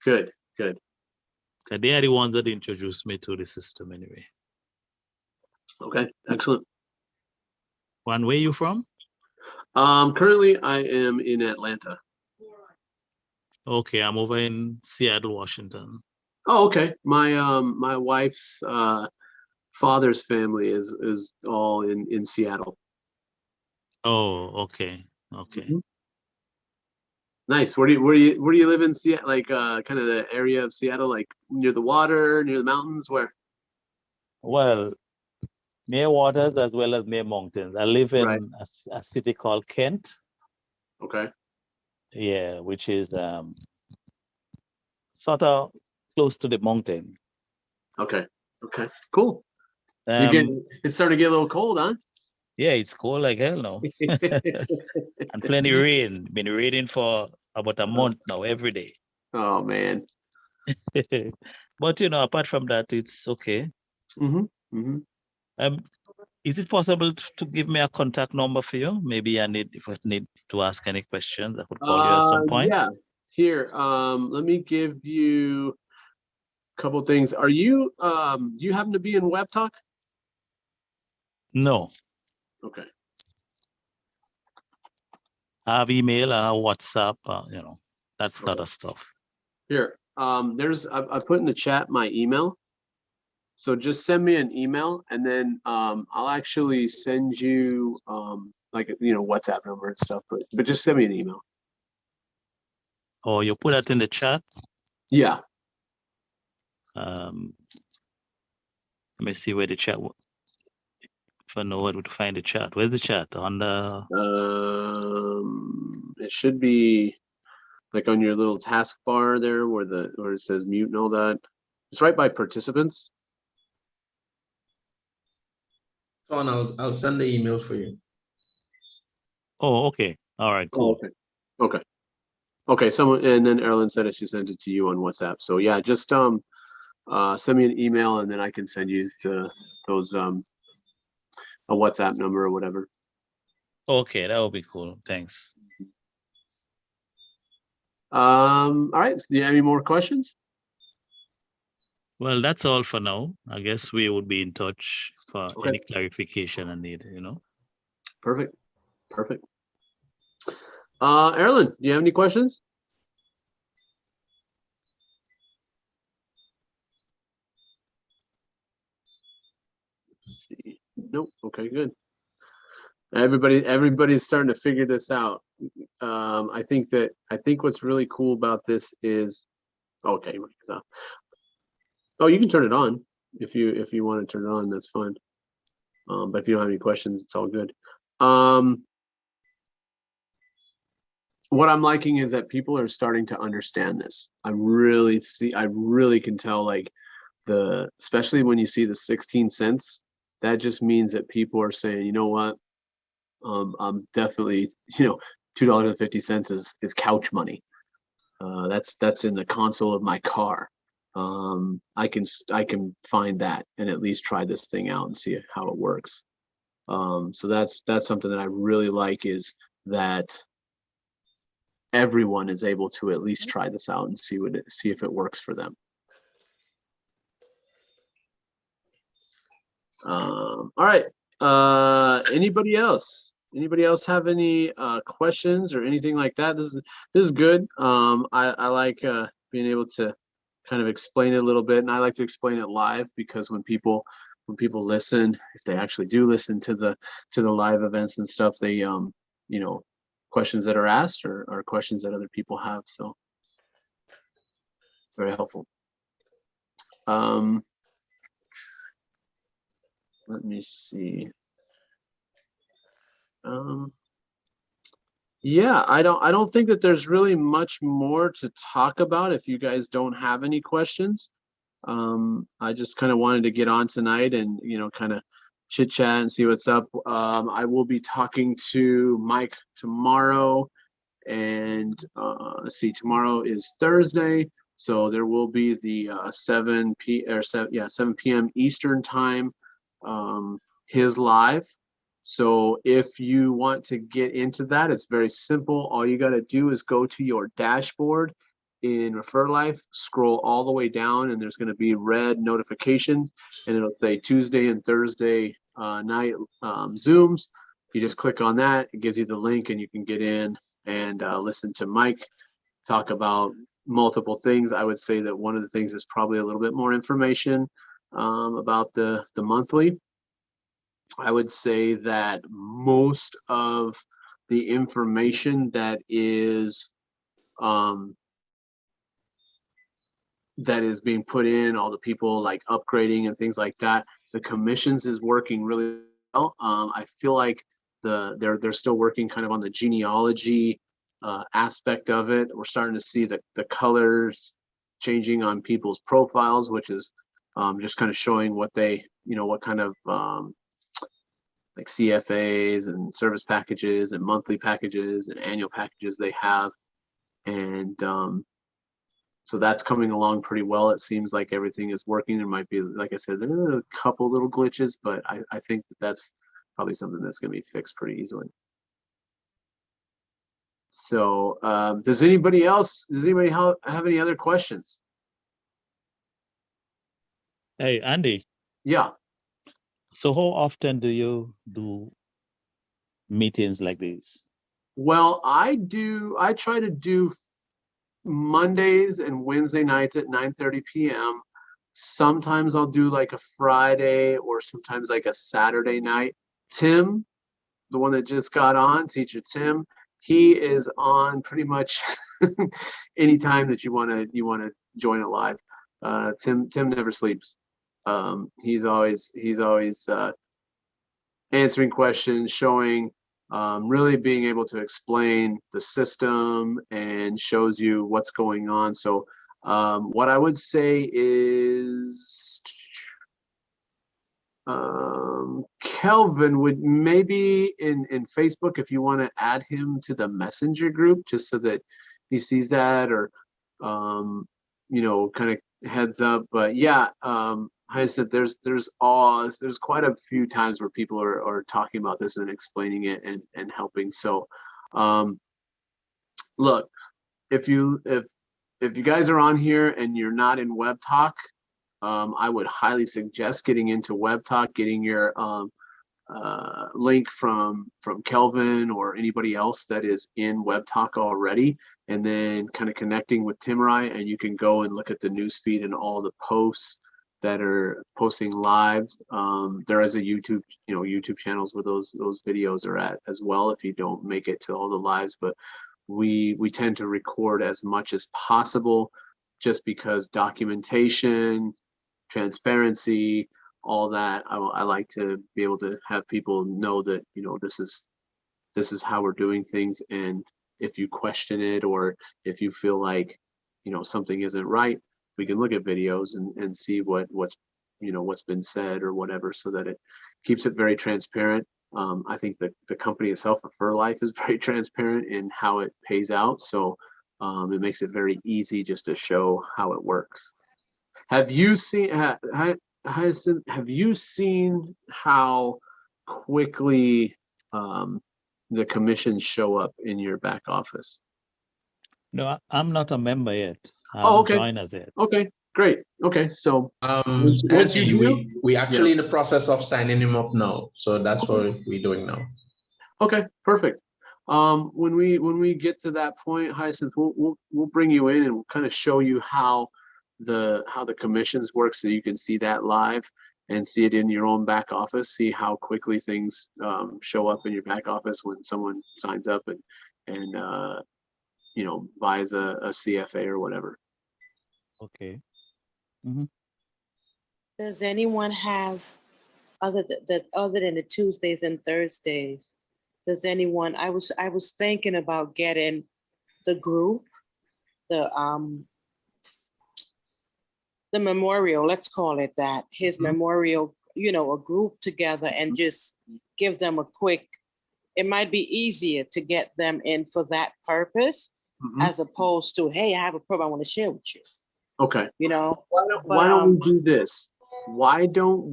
Good. They are the ones that introduced me to the system anyway. Okay, excellent. And where you from? Currently I am in Atlanta. Okay, I'm over in Seattle, Washington. Oh, okay. My wife's father's family is all in Seattle. Oh, okay. Okay. Mhm. Nice. Where do you live in Seattle? Like kind of the area of Seattle, like near the water, near the mountains, where? Well, near waters as well as near mountains. I live Right. in a city called Kent. Okay. Yeah, which is sort of close to the mountain. Okay. Okay. Cool. Um, It's starting to get a little cold, huh? yeah, it's cold like hell now. And plenty rain. Been raining for about a month now, every day. Oh man. But apart from that, it's okay. Mm-hmm. Mm-hmm. Um, is it possible to give me a contact number for you? Maybe if I need to ask any questions, I could call you at some point. Yeah. Here, let me give you a couple things. Are you do you happen to be in Web Talk? No, Okay. I have email, I have WhatsApp, that sort Okay. of stuff. Here, I put in the chat my email. So just send me an email, and then I'll actually send you like WhatsApp number and stuff. But just send me an email. Or you put that in the chat. Yeah. Let me see where the chat. If I know where to find the chat. Where's the chat? On the. It should be like on your little taskbar there, where it says mute and all that. It's right by participants. Sean, I'll send the email for you. Oh, okay. All right. Cool. Oh, okay. Okay. Okay. Someone, and then Erin said that she sent it to you on WhatsApp. So yeah, just send me an email, and then I can send you those a WhatsApp number or whatever. Okay, that would be cool. Thanks. All right. So do you have any more questions? Well, that's all for now. I guess we would be in touch for Okay. any clarification I need, Perfect. Perfect. Erin, do you have any questions? Let's see. Nope. Okay, good. Everybody's starting to figure this out. I think what's really cool about this is okay. So, oh, you can turn it on if you want to turn it on. That's fine. But if you don't have any questions, it's all good. What I'm liking is that people are starting to understand this. I really can tell, like, especially when you see the 16 cents, that just means that people are saying, you know what, I'm definitely, $2.50 is couch money. That's in the console of my car. I can find that and at least try this thing out and see how it works. So that's something that I really like, is that everyone is able to at least try this out and see if it works for them. All right. Anybody else? Anybody else have any questions or anything like that? This is good. I like being able to kind of explain it a little bit, and I like to explain it live, because when people listen, if they actually do listen to the live events and stuff, they questions that are asked are questions that other people have. So very helpful. Let me see. Yeah, I don't think that there's really much more to talk about if you guys don't have any questions. I just kind of wanted to get on tonight and kind of chit chat and see what's up. I will be talking to Mike tomorrow, and let's see, tomorrow is Thursday, so there will be the 7 p.m. Eastern time, his live. So if you want to get into that, it's very simple. All you got to do is go to your dashboard in Refer Life, scroll all the way down, and there's going to be red notifications, and it'll say Tuesday and Thursday night Zooms. You just click on that, it gives you the link, and you can get in and listen to Mike talk about multiple things. I would say that one of the things is probably a little bit more information about the monthly. I would say that most of the information that is being put in, all the people like upgrading and things like that, the commissions is working really well. I feel like they're still working kind of on the genealogy aspect of it. We're starting to see the colors changing on people's profiles, which is just kind of showing what they, what kind of like CFAs and service packages and monthly packages and annual packages they have. And so that's coming along pretty well. It seems like everything is working. There might be, like I said, there are a couple little glitches, but I think that's probably something that's going to be fixed pretty easily. So does anybody have any other questions? Hey, Andy. Yeah. So how often do you do meetings like these? Well, I try to do Mondays and Wednesday nights at 9:30 p.m. Sometimes I'll do like a Friday or sometimes like a Saturday night. Tim, the one that just got on, Teacher Tim, he is on pretty much anytime that you want to join it live. Tim never sleeps. He's always answering questions, showing, really being able to explain the system and shows you what's going on. So what I would say is Kelvin would maybe in Facebook, if you want to add him to the messenger group, just so that he sees that, or kind of heads up. But yeah, I said there's quite a few times where people are talking about this and explaining it and helping. So look, if you guys are on here and you're not in Web Talk, I would highly suggest getting into Web Talk, getting your link from Kelvin or anybody else that is in Web Talk already, and then kind of connecting with Timrai, and you can go and look at the news feed and all the posts that are posting lives. There is a YouTube channels where those videos are at as well, if you don't make it to all the lives. But we tend to record as much as possible, just because documentation, transparency, all that. I like to be able to have people know that this is how we're doing things, and if you question it, or if you feel like something isn't right, we can look at videos and see what's been said or whatever, so that it keeps it very transparent. I think that the company itself, Fur Life, is very transparent in how it pays out, so it makes it very easy just to show how it works. Have you seen Hyacinth, have you seen how quickly the commissions show up in your back office? No, I'm not a member yet. I Oh, haven't okay. joined us yet. Okay, great. Okay, so once Andy, you we actually in the process of signing him up now, so that's what we're doing now. Okay, perfect. When we get to that point, Hyacinth, we'll bring you in and we'll kind of show you how the commissions work, so you can see that live and see it in your own back office, see how quickly things show up in your back office when someone signs up and buys a CFA or whatever. Okay. Does anyone have, other than the Tuesdays and Thursdays, does anyone, I was thinking about getting the group, the memorial, let's call it that, his memorial, a group together, and just give them a quick, it might be easier to get them in for that purpose, as opposed to, hey, I have a program I want to share with you. Okay. Why don't we do this? Why don't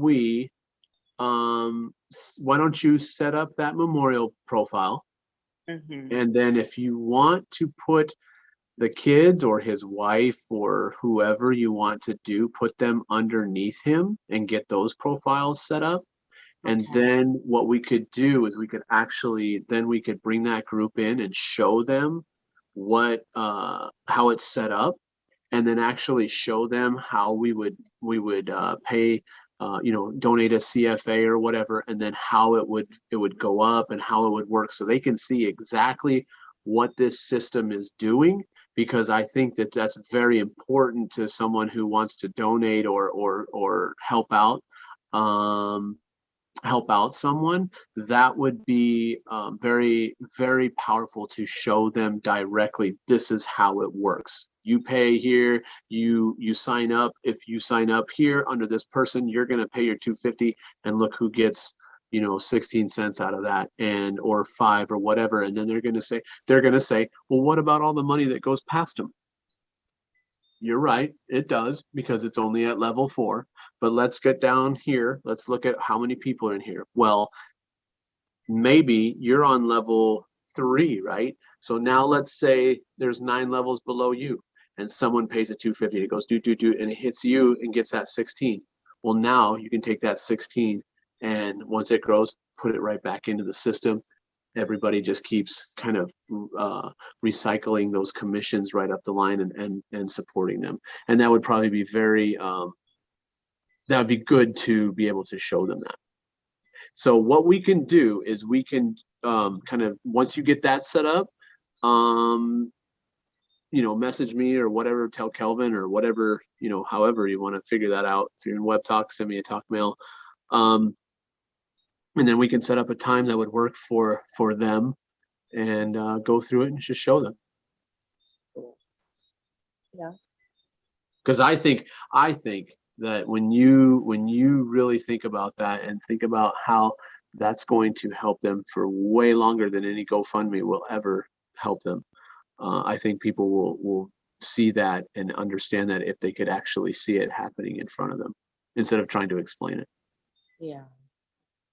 you set up that memorial profile? And then if you want to put the kids or his wife or whoever you want to put them underneath him and get those profiles set up. And Okay. then what we could do is we could actually, then we could bring that group in and show them what, how it's set up, and then actually show them how we would pay, donate a CFA or whatever, and then how it would go up and how it would work, so they can see exactly what this system is doing. Because I think that that's very important to someone who wants to donate or help out someone. That would be very, very powerful to show them directly, this is how it works. You pay here, you sign up. If you sign up here under this person, you're going to pay your $250, and look who gets 16 cents out of that, and or 5 or whatever. And then they're going to say, well, what about all the money that goes past them? You're right, it does, because it's only at level 4. But let's get down here. Let's look at how many people are in here. Well, maybe you're on level 3, right? So now let's say there's 9 levels below you, and someone pays a $250. It goes do, and it hits you and gets that 16. Well, now you can take that 16, and once it grows, put it right back into the system. Everybody just keeps kind of recycling those commissions right up the line and supporting them. And that would probably be very, that would be good to be able to show them that. So what we can do is we can kind of, once you get that set up, message me or whatever, tell Kelvin or whatever, however you want to figure that out. If you're in Web Talk, send me a talk mail. And then we can set up a time that would work for them, and go through it and just show them. Yeah. Because I think that when you really think about that and think about how that's going to help them for way longer than any GoFundMe will ever help them, I think people will see that and understand that if they could actually see it happening in front of them instead of trying to explain it. Yeah.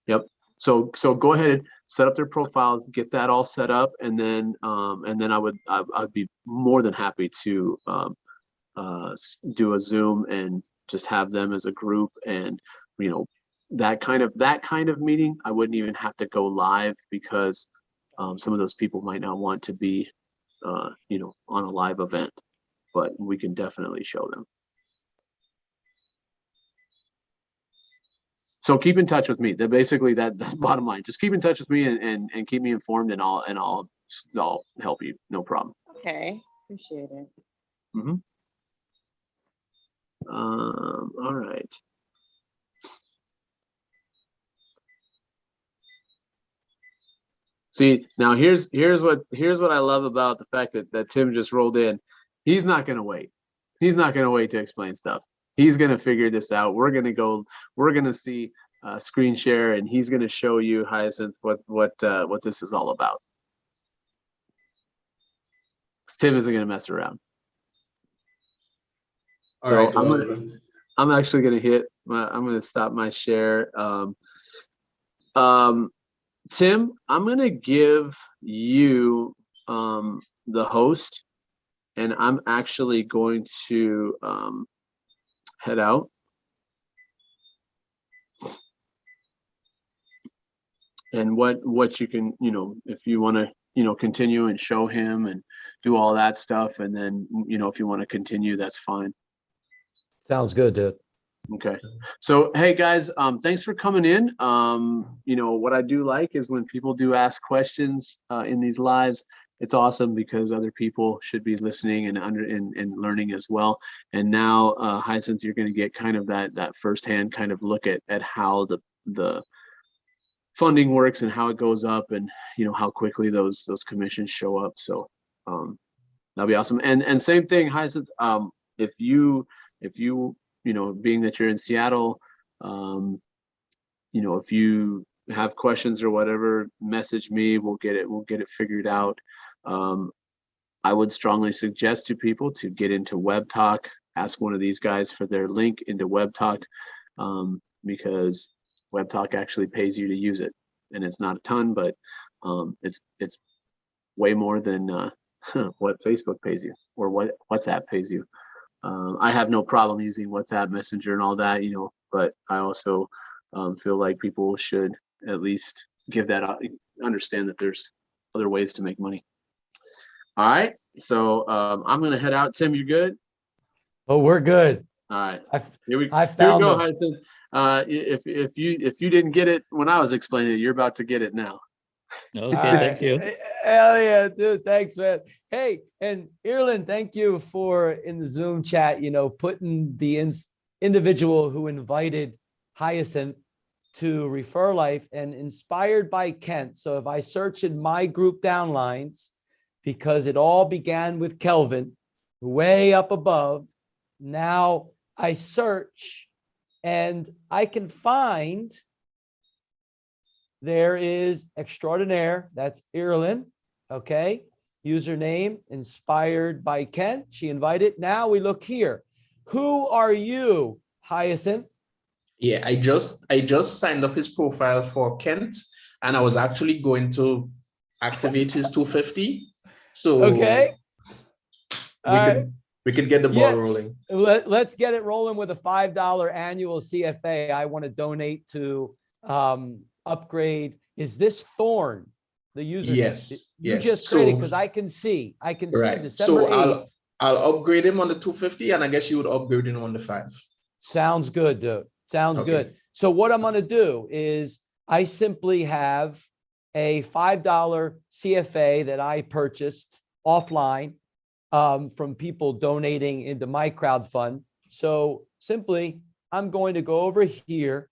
Yep. So go ahead, set up their profiles, get that all set up, and then I'd be more than happy to do a Zoom and just have them as a group. And that kind of meeting, I wouldn't even have to go live, because some of those people might not want to be on a live event, but we can definitely show them. So keep in touch with me. Basically that's bottom line. Just keep in touch with me and keep me informed, and I'll help you. No problem. Okay. Appreciate it. Mm-hmm. All right. See, now here's what I love about the fact that Tim just rolled in. He's not gonna wait. He's not gonna wait to explain stuff. He's gonna figure this out. We're gonna see screen share, and he's gonna show you, Hyacinth, what this is all about. Tim isn't gonna mess around. All So right, I'm actually gonna I'm gonna stop my share. Tim, I'm gonna give you the host, and I'm actually going to head out. And what you can, if you want to, continue and show him and do all that stuff, and then, if you want to continue, that's fine. Sounds good, dude. Okay. So, hey guys, thanks for coming in. What I do like is when people do ask questions in these lives. It's awesome, because other people should be listening and learning as well. And now, Hyacinth, you're going to get kind of that firsthand kind of look at how the funding works and how it goes up, and how quickly those commissions show up. So that'll be awesome. And same thing, Hyacinth, if you being that you're in Seattle, if you have questions or whatever, message me. We'll get it figured out. I would strongly suggest to people to get into Web Talk. Ask one of these guys for their link into Web Talk, because Web Talk actually pays you to use it, and it's not a ton, but it's way more than what Facebook pays you or what WhatsApp pays you. I have no problem using WhatsApp Messenger and all that, but I also feel like people should at least give that understand that there's other ways to make money. All right, so I'm gonna head out. Tim, you good? Oh, we're good. All right, I here we found go, them. Hudson. If you didn't get it when I was explaining it, you're about to get it now. Okay, All thank you. Hell yeah, dude. Thanks, man. Hey, and Ireland, thank you for in the Zoom chat, putting the individual who invited Hyacinth to Refer Life and inspired by Kent. So if I search in my group downlines, because it all began with Kelvin, way up above, now I search and I can find there is extraordinaire. That's Ireland. Okay. Username inspired by Kent. She invited. Now we look here. Who are you, Hyacinth? Yeah, I just signed up his profile for Kent, and I was actually going to activate his 250. So Okay. we could get the ball rolling. Let's get it rolling with a $5 annual CFA. I want to donate to upgrade. Is this Thorn, the username? Yes. You yes. just created, So, because I can see right. December 8th. I'll upgrade him on the 250, and I guess you would upgrade him on the 5. Sounds good, dude. Sounds good. So what I'm going to do is I simply have a $5 CFA that I purchased offline from people donating into my crowd fund. So simply, I'm going to go over here,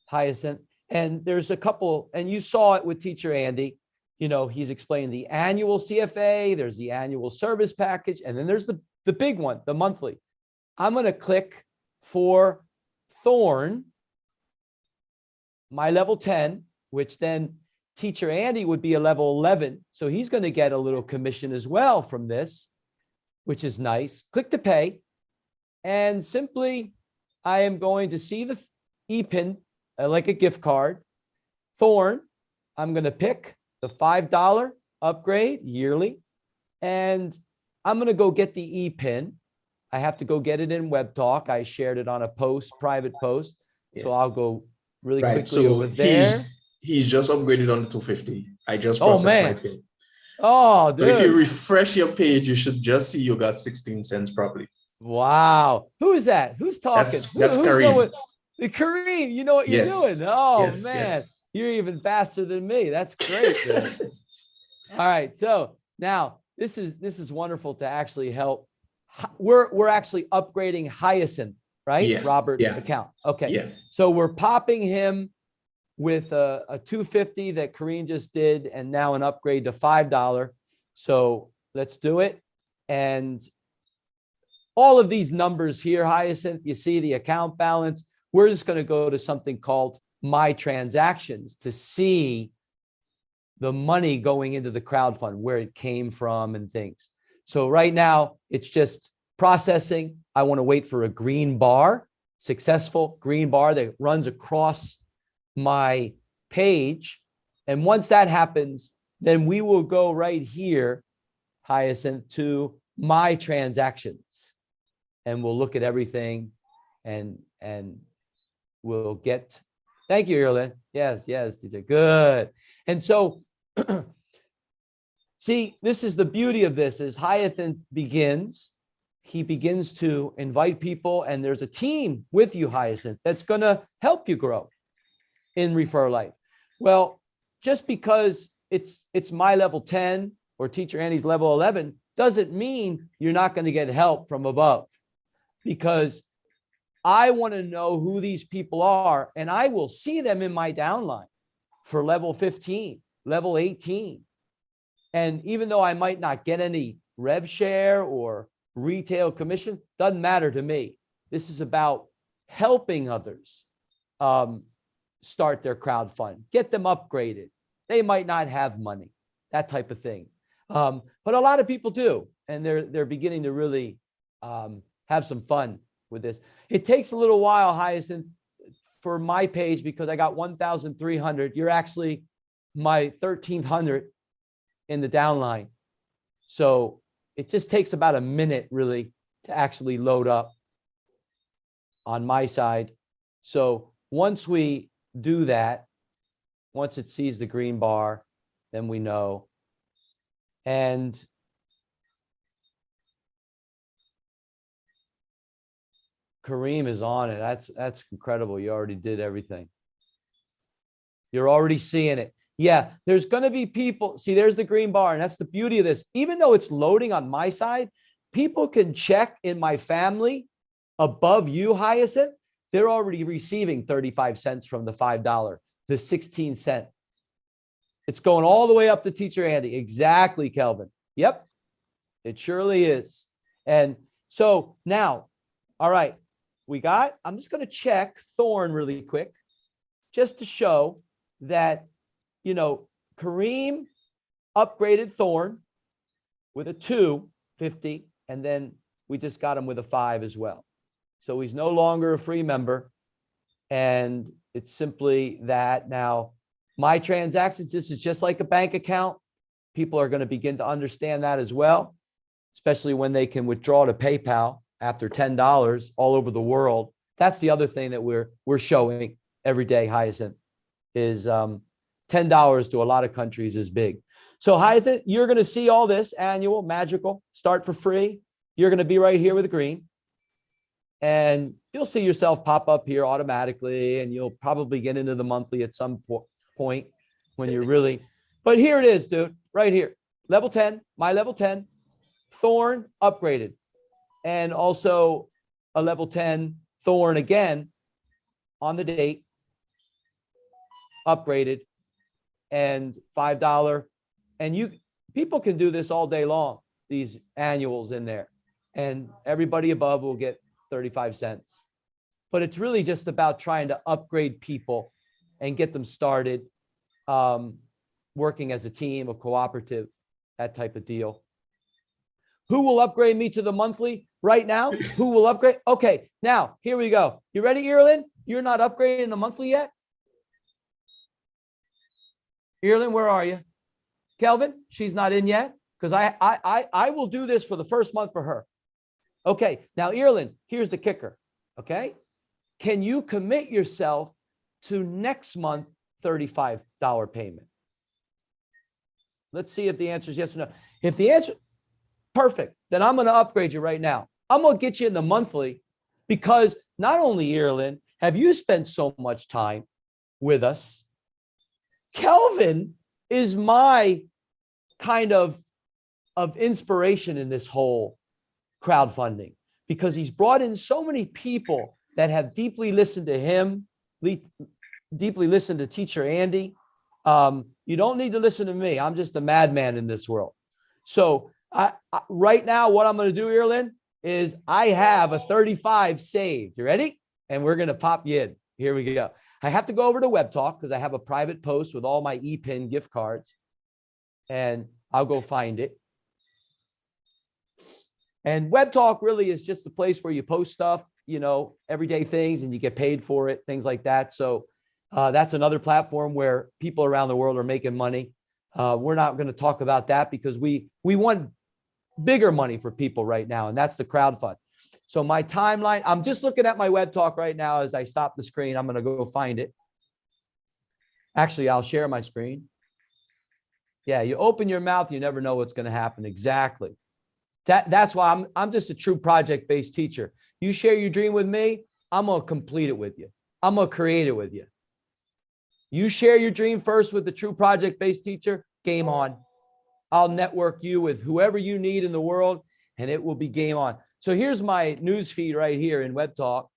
Hyacinth, and there's a couple, and you saw it with Teacher Andy. He's explaining the annual CFA, there's the annual service package, and then there's the big one, the monthly. I'm going to click for Thorn, my level 10, which then Teacher Andy would be a level 11. So he's going to get a little commission as well from this, which is nice. Click to pay. And simply, I am going to see the e-pin like a gift card. Thorn, I'm going to pick the $5 upgrade yearly. And I'm going to go get the e-pin. I have to go get it in Web Talk. I shared it on a private post. Yeah. So I'll go really quickly over there. He's just upgraded on the 250. I just processed my pin. Oh, dude. So if you refresh your page, you should just see you got 16 cents probably. Wow. Who is that? Who's talking? That's Kareem. Kareem, you know what you're doing. Oh, yes, man. Yes. You're even faster than me. That's great. All right. So now this is wonderful to actually help. We're actually upgrading Hyacinth, right? Yeah. Robert's account. Okay. Yeah. So we're popping him with a 250 that Kareem just did, and now an upgrade to $5. So let's do it. And all of these numbers here, Hyacinth, you see the account balance. We're just going to go to something called My Transactions to see the money going into the crowd fund, where it came from and things. So right now it's just processing. I want to wait for a green bar, successful green bar that runs across my page. And once that happens, then we will go right here, Hyacinth, to My Transactions. And we'll look at everything and we'll get, thank you, Ireland. Yes, these are good. And so, see, this is the beauty of this, is Hyacinth begins, he begins to invite people, and there's a team with you, Hyacinth, that's going to help you grow in Refer Life. Well, just because it's my level 10 or Teacher Andy's level 11 doesn't mean you're not going to get help from above, because I want to know who these people are, and I will see them in my downline for level 15, level 18. And even though I might not get any rev share or retail commission, doesn't matter to me. This is about helping others start their crowd fund, get them upgraded. They might not have money, that type of thing. But a lot of people do, and they're beginning to really have some fun with this. It takes a little while, Hyacinth, for my page, because I got 1,300. You're actually my 1,300 in the downline. So it just takes about a minute really to actually load up on my side. So once we do that. Once it sees the green bar, then we know. And Kareem is on it. That's incredible. You already did everything. You're already seeing it. Yeah, there's going to be people. See, there's the green bar, and that's the beauty of this. Even though it's loading on my side, people can check in my family above you, Hyacinth. They're already receiving 35 cents from the $5, the 16 cent. It's going all the way up to Teacher Andy. Exactly, Kelvin. Yep, it surely is. And so now, all right, I'm just going to check Thorn really quick just to show that, Kareem upgraded Thorn with a 250, and then we just got him with a 5 as well. So he's no longer a free member. And it's simply that now my transactions, this is just like a bank account. People are going to begin to understand that as well, especially when they can withdraw to PayPal after $10 all over the world. That's the other thing that we're showing every day, Hyacinth, is $10 to a lot of countries is big. So Hyacinth, you're going to see all this annual, magical, start for free. You're going to be right here with the green. And you'll see yourself pop up here automatically, and you'll probably get into the monthly at some point when you're really, but here it is, dude, right here. Level 10, my level 10, Thorn upgraded. And also a level 10 Thorn again on the date, upgraded, and $5. And people can do this all day long, these annuals in there. And everybody above will get 35 cents. But it's really just about trying to upgrade people and get them started working as a team, a cooperative, that type of deal. Who will upgrade me to the monthly right now? Who will upgrade? Okay, now here we go. You ready, Earlin? You're not upgrading the monthly yet? Earlin, where are you? Kelvin, she's not in yet, because I will do this for the first month for her. Okay, now Earlin, here's the kicker. Okay, can you commit yourself to next month $35 payment? Let's see if the answer is yes or no. If the answer, perfect, then I'm going to upgrade you right now. I'm going to get you in the monthly, because not only, Earlin, have you spent so much time with us, Kelvin is my kind of inspiration in this whole crowdfunding, because he's brought in so many people that have deeply listened to him, deeply listened to Teacher Andy. You don't need to listen to me. I'm just a madman in this world. So right now, what I'm going to do, Earlin, is I have a 35 saved. You ready? And we're going to pop you in. Here we go. I have to go over to Web Talk because I have a private post with all my ePin gift cards, and I'll go find it. And Web Talk really is just the place where you post stuff, everyday things, and you get paid for it, things like that. So that's another platform where people around the world are making money. We're not going to talk about that because we want bigger money for people right now, and that's the crowdfund. So my timeline, I'm just looking at my Web Talk right now as I stop the screen. I'm going to go find it. Actually, I'll share my screen. Yeah, you open your mouth, you never know what's going to happen. Exactly. That's why I'm just a true project-based teacher. You share your dream with me, I'm going to complete it with you. I'm going to create it with you. You share your dream first with the true project-based teacher, game on. I'll network you with whoever you need in the world, and it will be game on. So here's my news feed right here in Web Talk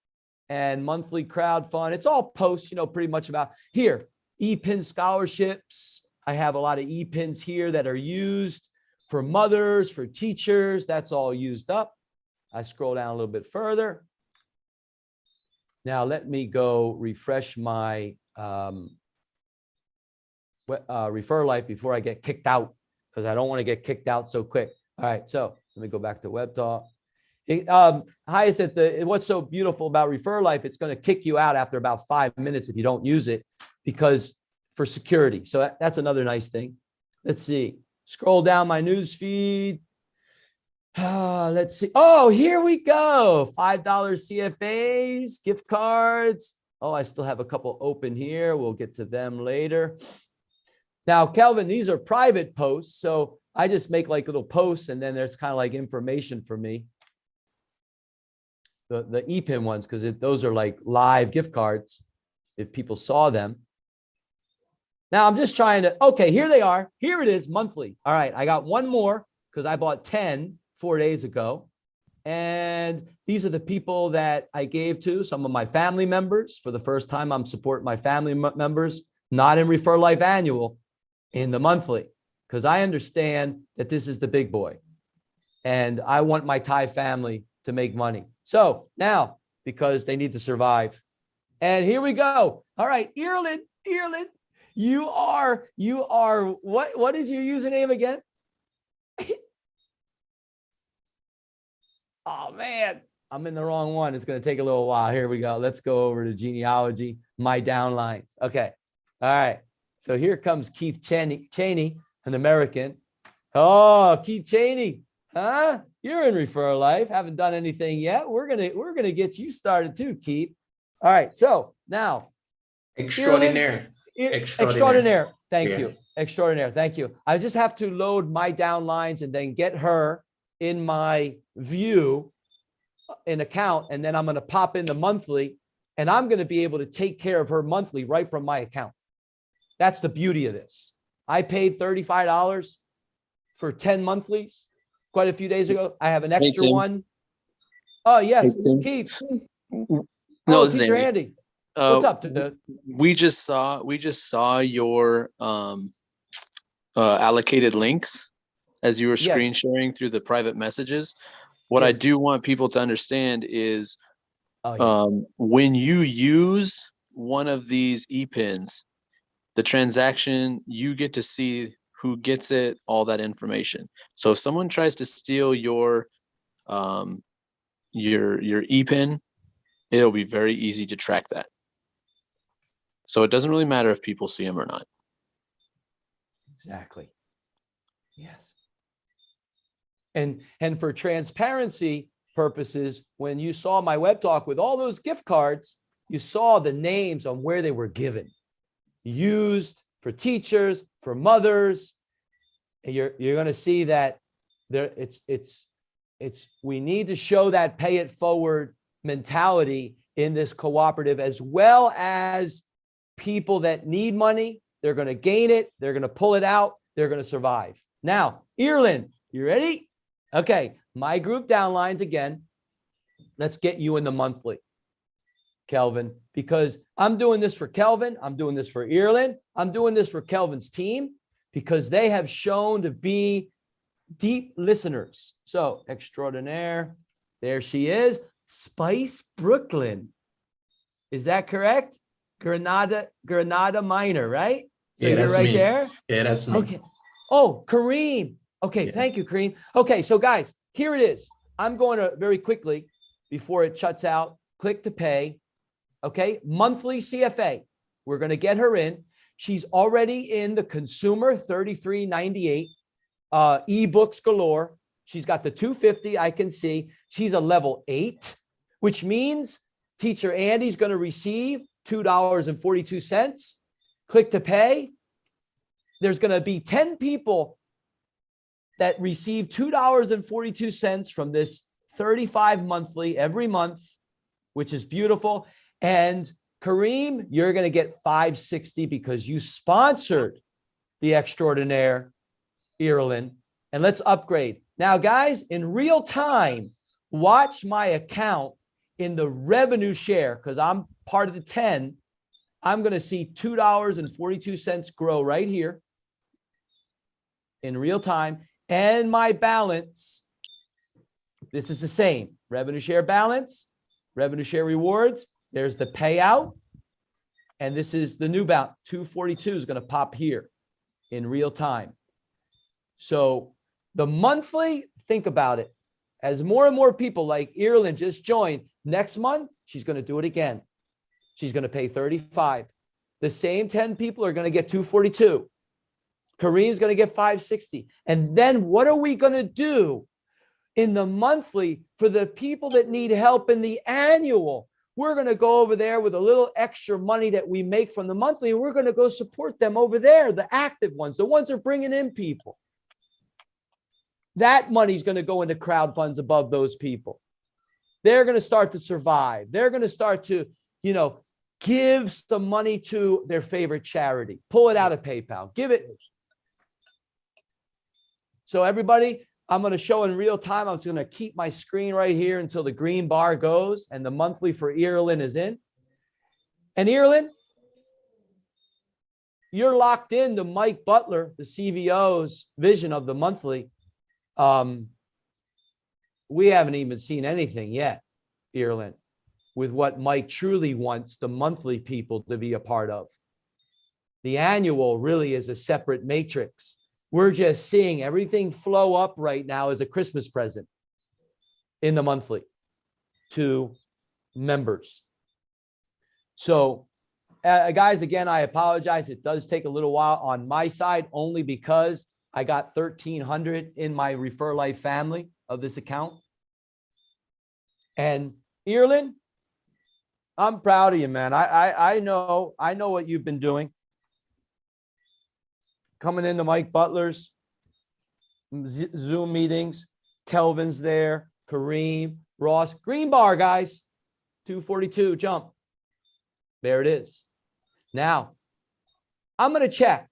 and monthly crowdfund. It's all posts, pretty much about here. ePin scholarships. I have a lot of ePins here that are used for mothers, for teachers. That's all used up. I scroll down a little bit further. Now let me go refresh my Refer Life before I get kicked out, because I don't want to get kicked out so quick. All right, so let me go back to Web Talk. Hyacinth, what's so beautiful about Refer Life, it's going to kick you out after about 5 minutes if you don't use it, because for security. So that's another nice thing. Let's see. Scroll down my news feed. Let's see. Oh, here we go. $5 CFAs, gift cards. Oh, I still have a couple open here. We'll get to them later. Now, Kelvin, these are private posts. So I just make like little posts and then there's kind of like information for me. The ePIN ones, because those are like live gift cards if people saw them. Now I'm just trying to, okay, here they are. Here it is monthly. All right, I got one more because I bought 10 4 days ago. And these are the people that I gave to, some of my family members. For the first time, I'm supporting my family members, not in Refer Life Annual, in the monthly, because I understand that this is the big boy. And I want my Thai family to make money. So now, because they need to survive. And here we go. All right, Ireland, you are, what is your username again? Oh man, I'm in the wrong one. It's going to take a little while. Here we go. Let's go over to genealogy, my downlines. Okay. All right. So here comes Keith Cheney, an American. Oh, Keith Cheney. Huh? You're in Refer Life. Haven't done anything yet. We're gonna get you started too, Keith. All right. So now, Extraordinaire. Extraordinaire. Thank Yeah. you. Extraordinaire. Thank you. I just have to load my downlines and then get her in my view, an account, and then I'm going to pop in the monthly, and I'm going to be able to take care of her monthly right from my account. That's the beauty of this. I paid $35 for 10 monthlies quite a few days ago. I have an extra Tim. one. Oh, yes, Hey, Tim. Keith. No, Oh, Teacher Zanny. Andy. What's up, dude? We just saw your allocated links as you were Yes. screen sharing through the private messages. What I Yes. do want people to understand is Oh, yeah. when you use one of these ePINs, the transaction, you get to see who gets it, all that information. So if someone tries to steal your ePIN, it'll be very easy to track that. So it doesn't really matter if people see them or not. Exactly. Yes. And for transparency purposes, when you saw my web talk with all those gift cards, you saw the names on where they were given, used for teachers, for mothers. And you're going to see that there we need to show that pay it forward mentality in this cooperative, as well as people that need money. They're going to gain it. They're going to pull it out. They're going to survive. Now, Ireland, you ready? Okay. My group downlines again. Let's get you in the monthly, Kelvin, because I'm doing this for Kelvin. I'm doing this for Ireland. I'm doing this for Kelvin's team because they have shown to be deep listeners. So extraordinaire. There she is. Spice Brooklyn. Is that correct? Granada Minor, right? So Yeah, you're that's right me. there. Yeah, that's me. Okay. Oh, Kareem. Okay. Yeah. Thank you, Kareem. Okay. So guys, here it is. I'm going to very quickly before it shuts out, click to pay. Okay. Monthly CFA. We're going to get her in. She's already in the consumer 33.98 ebooks galore. She's got the 250. I can see she's a level 8, which means Teacher Andy's going to receive $2.42. Click to pay. There's going to be 10 people that receive $2.42 from this 35 monthly every month, which is beautiful. And Kareem, you're going to get $5.60 because you sponsored the extraordinaire Ireland. And let's upgrade. Now, guys, in real time, watch my account in the revenue share because I'm part of the 10. I'm going to see $2.42 grow right here in real time. And my balance, this is the same. Revenue share balance, revenue share rewards. There's the payout. And this is the new balance. 242 is going to pop here in real time. So the monthly, think about it. As more and more people like Ireland just joined, next month, she's going to do it again. She's going to pay 35. The same 10 people are going to get 242. Kareem's going to get 560. And then what are we going to do in the monthly for the people that need help in the annual? we're going to go over there with a little extra money that we make from the monthly. And we're going to go support them over there, the active ones, the ones that are bringing in people. That money's going to go into crowd funds above those people. They're going to start to survive. They're going to start to, give some money to their favorite charity. Pull it out of PayPal. Give it. So everybody, I'm going to show in real time. I'm just going to keep my screen right here until the green bar goes and the monthly for Ireland is in. And Ireland, you're locked into Mike Butler, the CVO's vision of the monthly. We haven't even seen anything yet, Ireland, with what Mike truly wants the monthly people to be a part of. The annual really is a separate matrix. We're just seeing everything flow up right now as a Christmas present in the monthly to members. So, guys, again, I apologize. It does take a little while on my side, only because I got 1,300 in my Refer Life family of this account. And Ireland, I'm proud of you, man. I know what you've been doing. Coming into Mike Butler's Zoom meetings, Kelvin's there, Kareem, Ross, green bar, guys, 242, jump. There it is. Now, I'm going to check.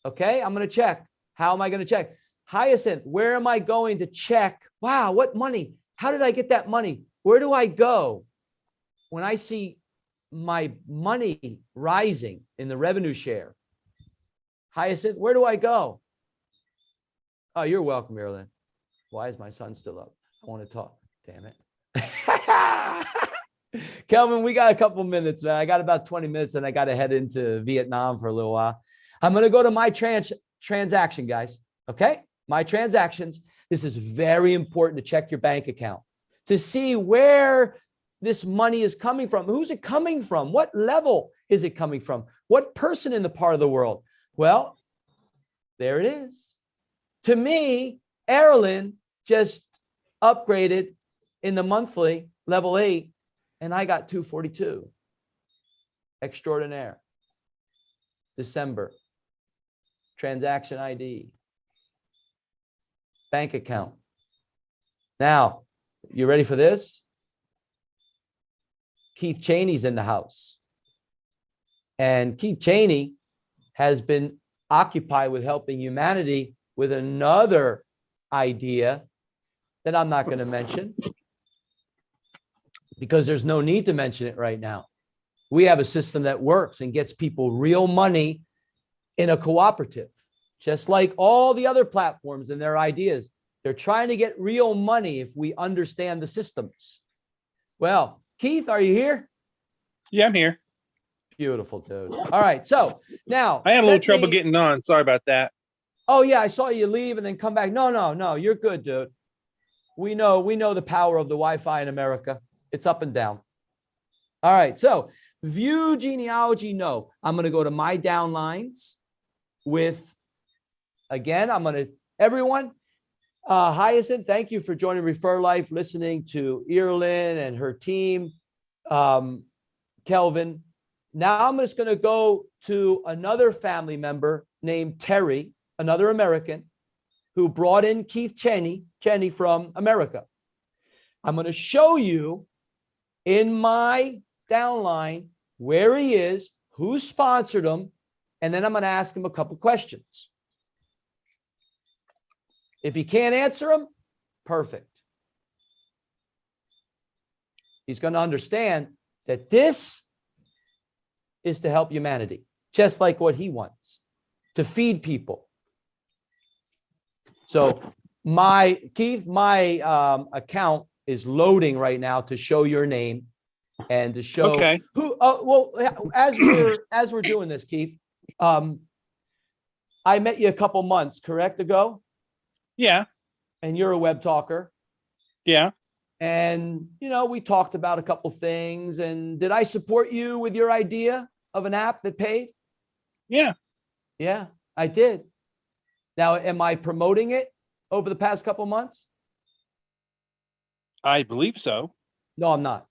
Okay, I'm going to check. How am I going to check? Hyacinth, where am I going to check? Wow, what money? How did I get that money? Where do I go when I see my money rising in the revenue share? Hyacinth, where do I go? Oh, you're welcome, Marilyn. Why is my son still up? I want to talk. Damn it. Kelvin, we got a couple minutes, man. I got about 20 minutes and I got to head into Vietnam for a little while. I'm going to go to my transaction, guys. Okay. My transactions. This is very important to check your bank account to see where this money is coming from. Who's it coming from? What level is it coming from? What person in the part of the world? Well, there it is. To me, Erilyn just upgraded in the monthly level 8, and I got 242. Extraordinaire. December. Transaction ID. Bank account. Now, you ready for this? Keith Cheney's in the house. And Keith Cheney has been occupied with helping humanity with another idea that I'm not going to mention because there's no need to mention it right now. We have a system that works and gets people real money in a cooperative, just like all the other platforms and their ideas. They're trying to get real money if we understand the systems. Well, Keith, are you here? Yeah, I'm here. Beautiful, dude. All right. So now I had a little trouble getting on. Sorry about that. Oh, yeah. I saw you leave and then come back. No. You're good, dude. We know the power of the Wi-Fi in America. It's up and down. All right. So view genealogy. No, I'm going to go to my downlines with, again, everyone, Hyacinth, thank you for joining Refer Life, listening to Ireland and her team, Kelvin. Now I'm just going to go to another family member named Terry, another American, who brought in Keith Cheney from America. I'm going to show you in my downline where he is, who sponsored him, and then I'm going to ask him a couple questions. If he can't answer them, perfect. He's going to understand that this is to help humanity, just like what he wants, to feed people. So Keith, my account is loading right now to show your name and to show who. Oh, well, as we're doing this, Keith, I met you a couple months, correct, ago? Yeah. And you're a web talker. Yeah. And, we talked about a couple things. And did I support you with your idea of an app that paid? Yeah. Yeah, I did. Now, am I promoting it over the past couple months? I believe so. No, I'm not.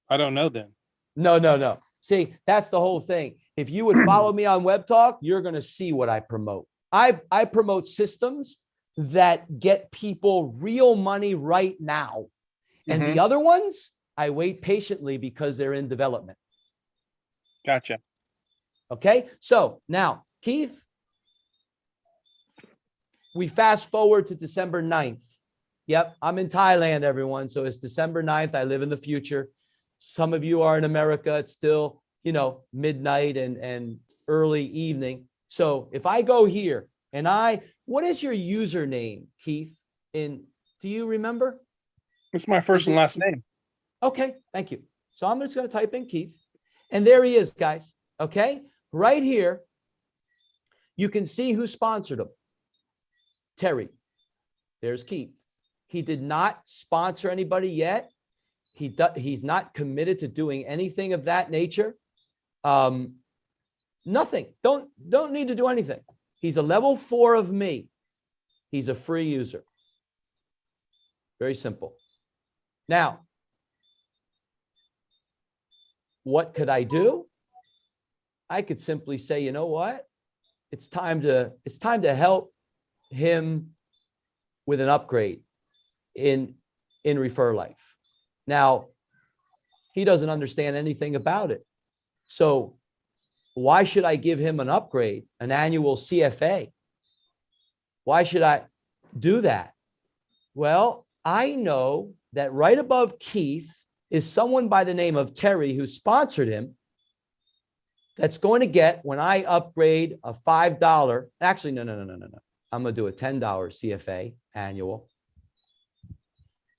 I don't know then. No. See, that's the whole thing. If you would follow me on Web Talk, you're going to see what I promote. I promote systems that get people real money right now. And the other ones, I wait patiently because they're in development. Gotcha. Okay. So now, Keith, we fast forward to December 9th. Yep. I'm in Thailand, everyone. So it's December 9th. I live in the future. Some of you are in America. It's still, midnight and early evening. So if I go here and what is your username, Keith? Do you remember? It's my first and last name. Okay. Thank you. So I'm just going to type in Keith. And there he is, guys. Okay. Right here, you can see who sponsored him. Terry. There's Keith. He did not sponsor anybody yet. He's not committed to doing anything of that nature. Nothing. Don't need to do anything. He's a level 4 of me. He's a free user. Very simple. Now, what could I do? I could simply say, you know what? It's time to help him with an upgrade in Refer Life. Now, he doesn't understand anything about it. So why should I give him an upgrade, an annual CFA? Why should I do that? Well, I know that right above Keith is someone by the name of Terry who sponsored him. That's going to get, when I upgrade a $5, actually, no. I'm going to do a $10 CFA annual.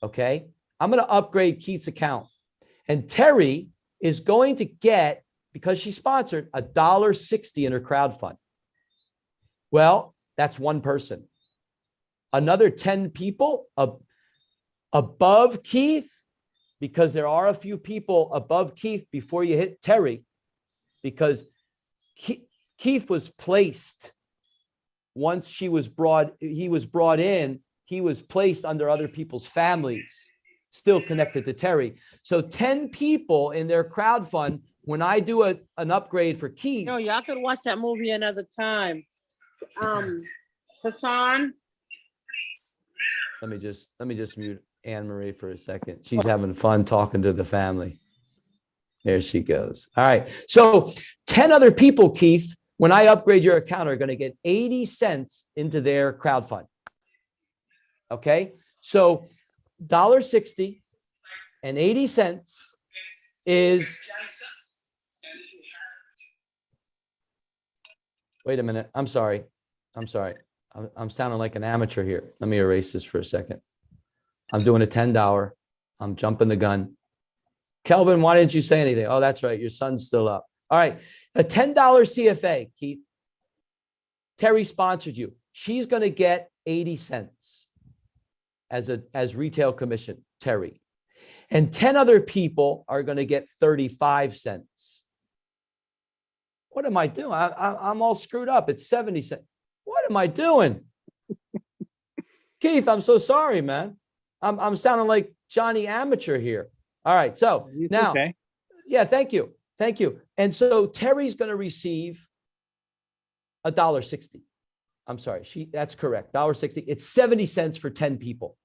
Okay. I'm going to upgrade Keith's account. And Terry is going to get, because she sponsored, $1.60 in her crowd fund. Well, that's one person. Another 10 people above Keith, because there are a few people above Keith before you hit Terry, because Keith was placed once he was brought in, he was placed under other people's families, still connected to Terry. So 10 people in their crowd fund, when I do an upgrade for Keith. No, y'all could watch that movie another time. Hassan. Let me just mute Anne Marie for a second. She's having fun talking to the family. There she goes. All right. So 10 other people, Keith, when I upgrade your account, are going to get 80 cents into their crowd fund. Okay. So $1.60 and 80 cents is. Wait a minute. I'm sorry. I'm sounding like an amateur here. Let me erase this for a second. I'm doing a $10. I'm jumping the gun. Kelvin, why didn't you say anything? Oh, that's right. Your son's still up. All right. A $10 CFA, Keith. Terry sponsored you. She's going to get 80 cents as retail commission, Terry. And 10 other people are going to get 35 cents. What am I doing? I'm all screwed up. It's 70 cents. What am I doing? Keith, I'm so sorry, man. I'm sounding like Johnny Amateur here. All right. So now, okay. Yeah, thank you. Thank you. And so Terry's going to receive $1.60. I'm sorry. That's correct. $1.60. It's 70 cents for 10 people.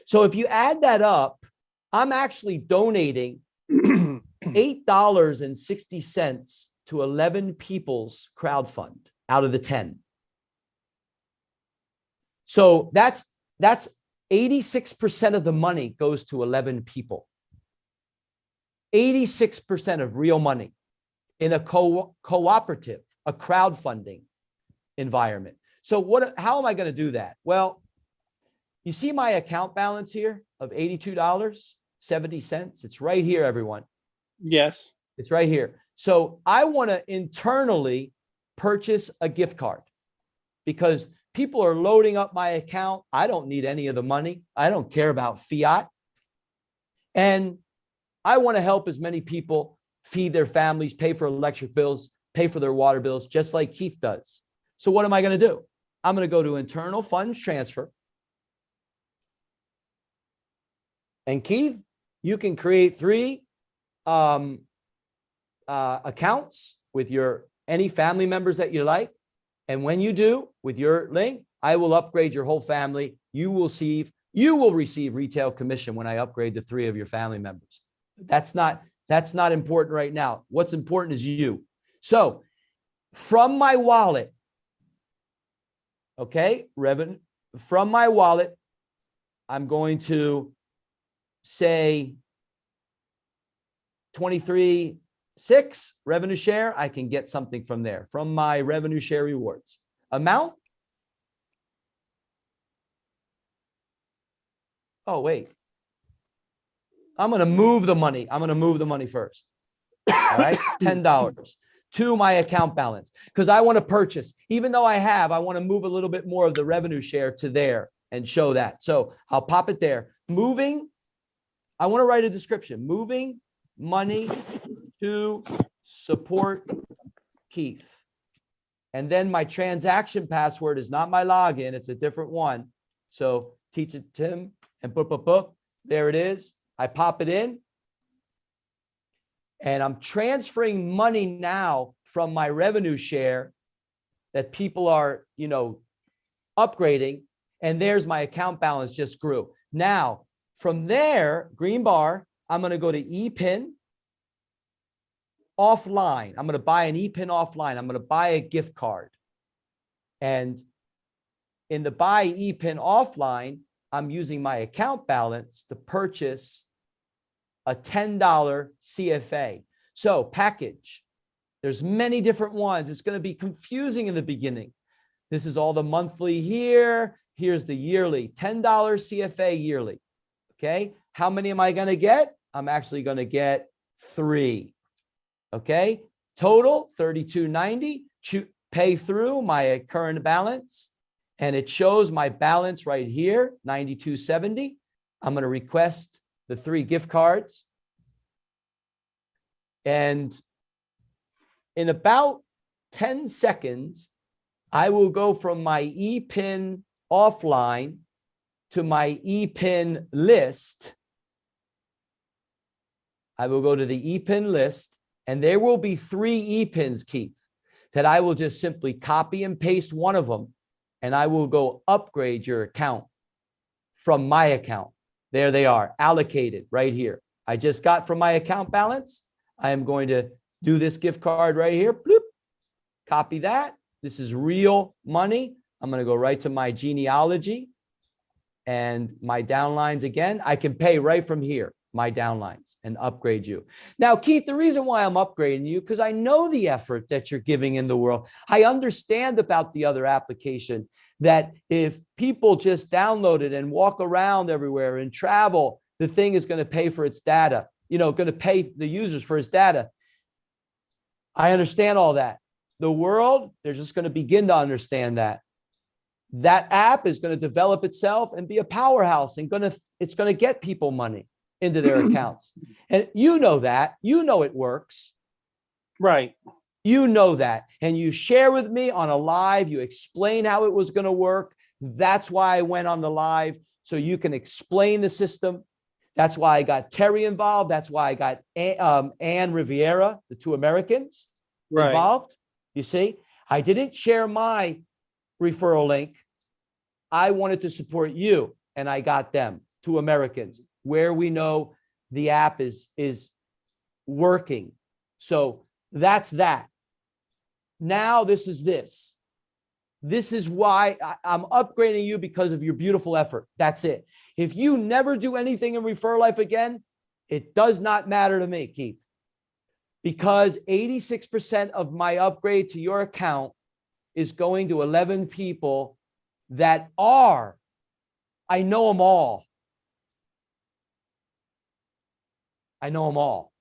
So if you add that up, I'm actually donating $8.60 to 11 people's crowd fund out of the 10. So that's 86% of the money goes to 11 people. 86% of real money in a cooperative, a crowdfunding environment. So how am I going to do that? Well, you see my account balance here of $82.70. It's right here, everyone. Yes. It's right here. So I want to internally purchase a gift card because people are loading up my account. I don't need any of the money. I don't care about fiat. And I want to help as many people feed their families, pay for electric bills, pay for their water bills, just like Keith does. So what am I going to do? I'm going to go to internal funds transfer. And Keith, you can create 3 accounts with your any family members that you like. And when you do with your link, I will upgrade your whole family. You will receive retail commission when I upgrade the 3 of your family members. That's not important right now. What's important is you. So from my wallet, okay, revenue from my wallet, I'm going to say 23.6 revenue share. I can get something from there from my revenue share rewards amount. Oh, wait. I'm going to move the money. I'm going to move the money first. All right. $10 to my account balance because I want to purchase, even though I want to move a little bit more of the revenue share to there and show that. So I'll pop it there. Moving. I want to write a description. Moving money to support Keith. And then my transaction password is not my login. It's a different one. So teach it Tim and boop, boop, boop. There it is. I pop it in. And I'm transferring money now from my revenue share that people are, upgrading. And there's my account balance just grew. Now, from there, green bar, I'm going to go to ePIN offline. I'm going to buy an ePIN offline. I'm going to buy a gift card. And in the buy ePIN offline, I'm using my account balance to purchase a $10 CFA. So package, there's many different ones. It's going to be confusing in the beginning. This is all the monthly here. Here's the yearly, $10 CFA yearly. Okay. How many am I going to get? I'm actually going to get 3. Okay. Total $32.90. Pay through my current balance. And it shows my balance right here, $92.70. I'm going to request the 3 gift cards. And in about 10 seconds, I will go from my ePIN offline to my ePIN list. I will go to the ePIN list, and there will be 3 ePINs, Keith, that I will just simply copy and paste one of them, and I will go upgrade your account from my account. There they are, allocated right here. I just got from my account balance. I am going to do this gift card right here. Bloop, copy that. This is real money. I'm going to go right to my genealogy and my downlines again. I can pay right from here, my downlines, and upgrade you. Now, Keith, the reason why I'm upgrading you, because I know the effort that you're giving in the world. I understand about the other application that if people just download it and walk around everywhere and travel, the thing is going to pay for its data, going to pay the users for its data. I understand all that. The world, they're just going to begin to understand that. That app is going to develop itself and be a powerhouse and it's going to get people money into their accounts. And you know that. You know it works. Right. You know that. And you share with me on a live. You explain how it was going to work. That's why I went on the live, so you can explain the system. That's why I got Terry involved. That's why I got Ann Riviera, the 2 Americans involved. You see, I didn't share my referral link. I wanted to support you, and I got them, 2 Americans, where we know the app is working. So that's that. Now this is this. This is why I'm upgrading you, because of your beautiful effort. That's it. If you never do anything in Refer Life again, it does not matter to me, Keith, because 86% of my upgrade to your account is going to 11 people that are, I know them all. I know them all.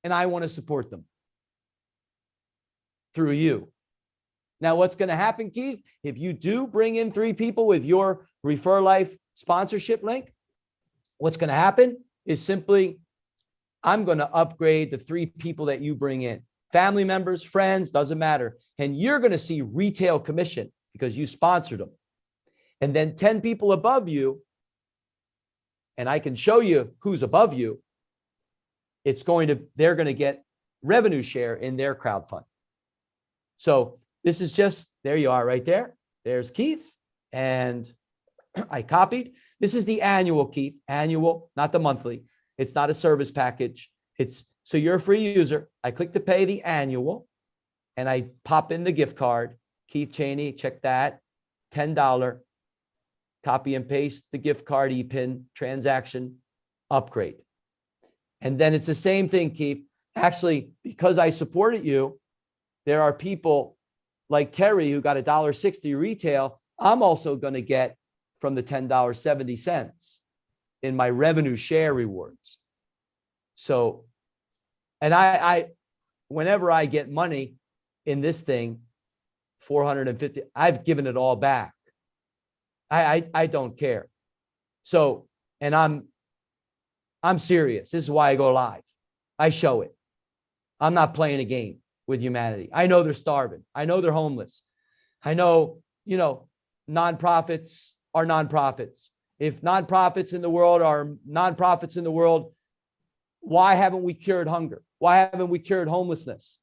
And I want to support them through you. Now, what's going to happen, Keith, if you do bring in 3 people with your Refer Life sponsorship link, what's going to happen is simply, I'm going to upgrade the 3 people that you bring in. Family members, friends, doesn't matter. And you're going to see retail commission because you sponsored them. And then 10 people above you, and I can show you who's above you. they're going to get revenue share in their crowdfund. So this is just, there you are right there. There's Keith. And I copied. This is the annual, Keith, annual, not the monthly. It's not a service package. So you're a free user. I click to pay the annual and I pop in the gift card. Keith Cheney, check that, $10. Copy and paste the gift card, ePIN, transaction, upgrade. And then it's the same thing, Keith. Actually, because I supported you, there are people like Terry who got $1.60 retail. I'm also going to get from the $10.70 in my revenue share rewards. So, and I whenever I get money in this thing, 450, I've given it all back. I don't care. So, and I'm serious. This is why I go live. I show it. I'm not playing a game with humanity. I know they're starving. I know they're homeless. I know, nonprofits are nonprofits. If nonprofits in the world are nonprofits in the world, why haven't we cured hunger? Why haven't we cured homelessness?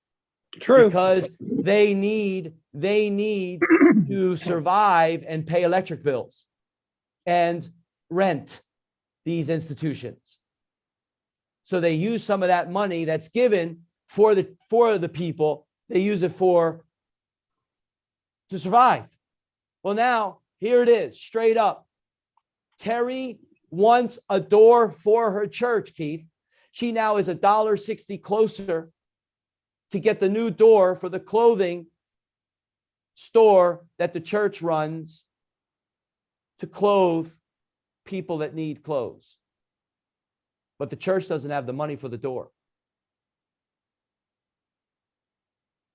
True. Because they need to survive and pay electric bills and rent these institutions. So they use some of that money that's given for the people. They use it to survive. Well, now here it is, straight up. Terry wants a door for her church, Keith. She now is $1.60 closer to get the new door for the clothing store that the church runs to clothe people that need clothes. But the church doesn't have the money for the door.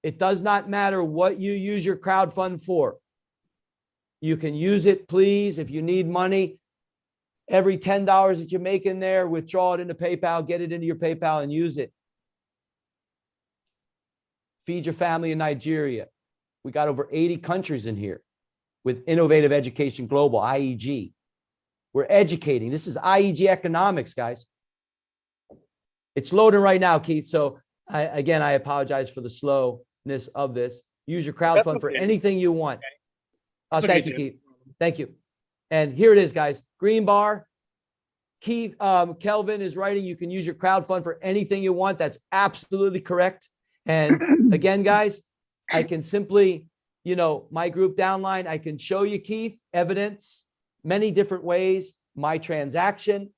It does not matter what you use your crowdfund for. You can use it, please, if you need money. Every $10 that you make in there, withdraw it into PayPal, get it into your PayPal and use it. Feed your family in Nigeria. We got over 80 countries in here with Innovative Education Global, IEG. We're educating. This is IEG economics, guys. It's loading right now, Keith. So I apologize for the slowness of this. Use your crowdfund for anything you want. Thank you, Keith. Thank you. And here it is, guys. Green bar. Keith, Kelvin is writing, you can use your crowdfund for anything you want. That's absolutely correct. And again, guys, I can simply, my group downline, I can show you, Keith, evidence, many different ways, my transaction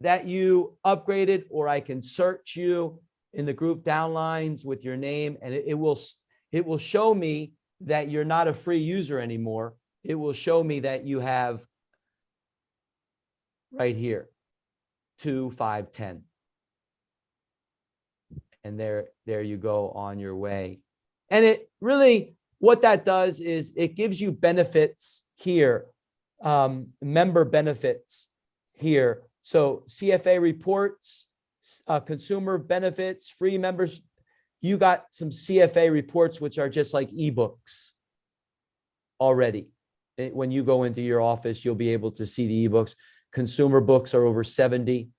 that you upgraded, or I can search you in the group downlines with your name, and it will show me that you're not a free user anymore. It will show me that you have right here, 2, 5, 10. And there you go on your way. And it really, what that does is it gives you benefits here, member benefits here. So CFA reports, consumer benefits, free members. You got some CFA reports, which are just like eBooks already. When you go into your office, you'll be able to see the eBooks. Consumer books are over 70,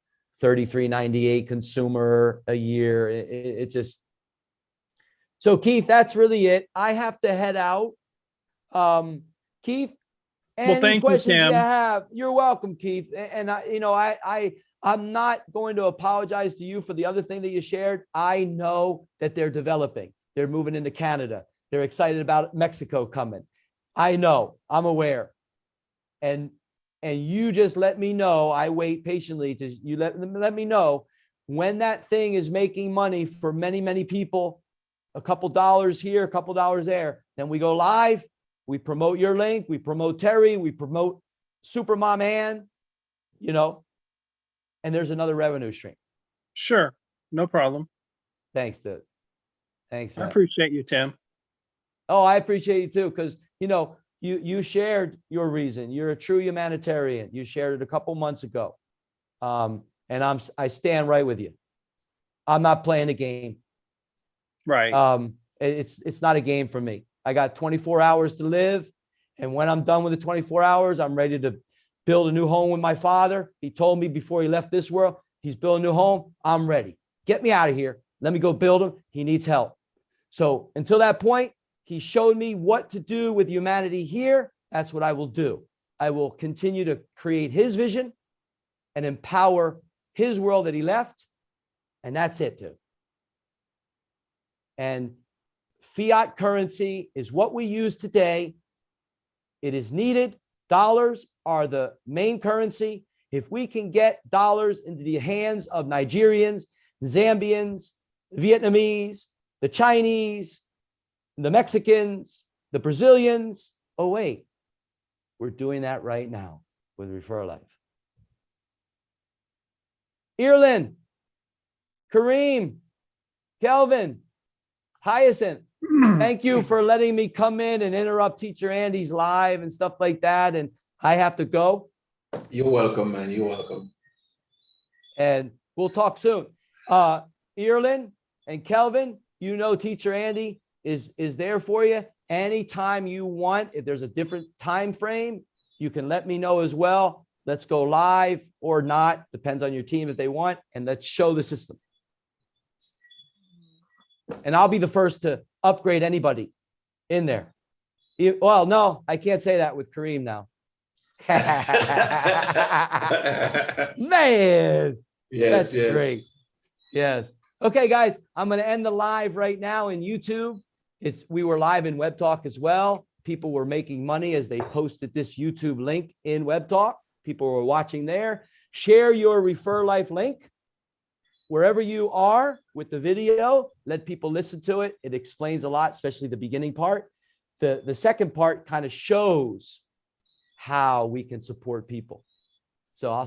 $33.98 consumer a year. It just, so Keith, that's really it. I have to head out. Keith, any questions you have? You're welcome, Keith. And I'm not going to apologize to you for the other thing that you shared. I know that they're developing. They're moving into Canada. They're excited about Mexico coming. I know, I'm aware. And you just let me know. I wait patiently to you let me know when that thing is making money for many, many people, a couple dollars here, a couple dollars there. Then we go live. We promote your link. We promote Terry. We promote Supermom Ann, and there's another revenue stream. Sure. No problem. Thanks, dude. Thanks. I appreciate you, Tim. Oh, I appreciate you too. Cause you shared your reason. You're a true humanitarian. You shared it a couple months ago. And I stand right with you. I'm not playing a game. Right. It's not a game for me. I got 24 hours to live. And when I'm done with the 24 hours, I'm ready to build a new home with my father. He told me before he left this world, he's building a new home. I'm ready. get me out of here. Let me go build him. He needs help. So until that point, he showed me what to do with humanity here. That's what I will do. I will continue to create his vision and empower his world that he left. And that's it, dude. And fiat currency is what we use today. It is needed. Dollars are the main currency. If we can get dollars into the hands of Nigerians, Zambians, Vietnamese, the Chinese, the Mexicans, the Brazilians, oh, wait, we're doing that right now with Refer Life. Irlin, Kareem, Kelvin, Hyacinth, thank you for letting me come in and interrupt Teacher Andy's live and stuff like that. And I have to go. You're welcome, man. You're welcome. And we'll talk soon. Irlin and Kelvin, you know Teacher Andy is there for you anytime you want. If there's a different time frame, you can let me know as well. Let's go live or not. Depends on your team if they want. And let's show the system. And I'll be the first to upgrade anybody in there. Well, no, I can't say that with Kareem now. Man, Yes, that's yes. great. Yes. Okay, guys, I'm going to end the live right now in YouTube. We were live in Web Talk as well. People were making money as they posted this YouTube link in Web Talk. People were watching there. Share your Refer Life link wherever you are with the video. Let people listen to it. It explains a lot, especially the beginning part. The second part kind of shows how we can support people. So I'll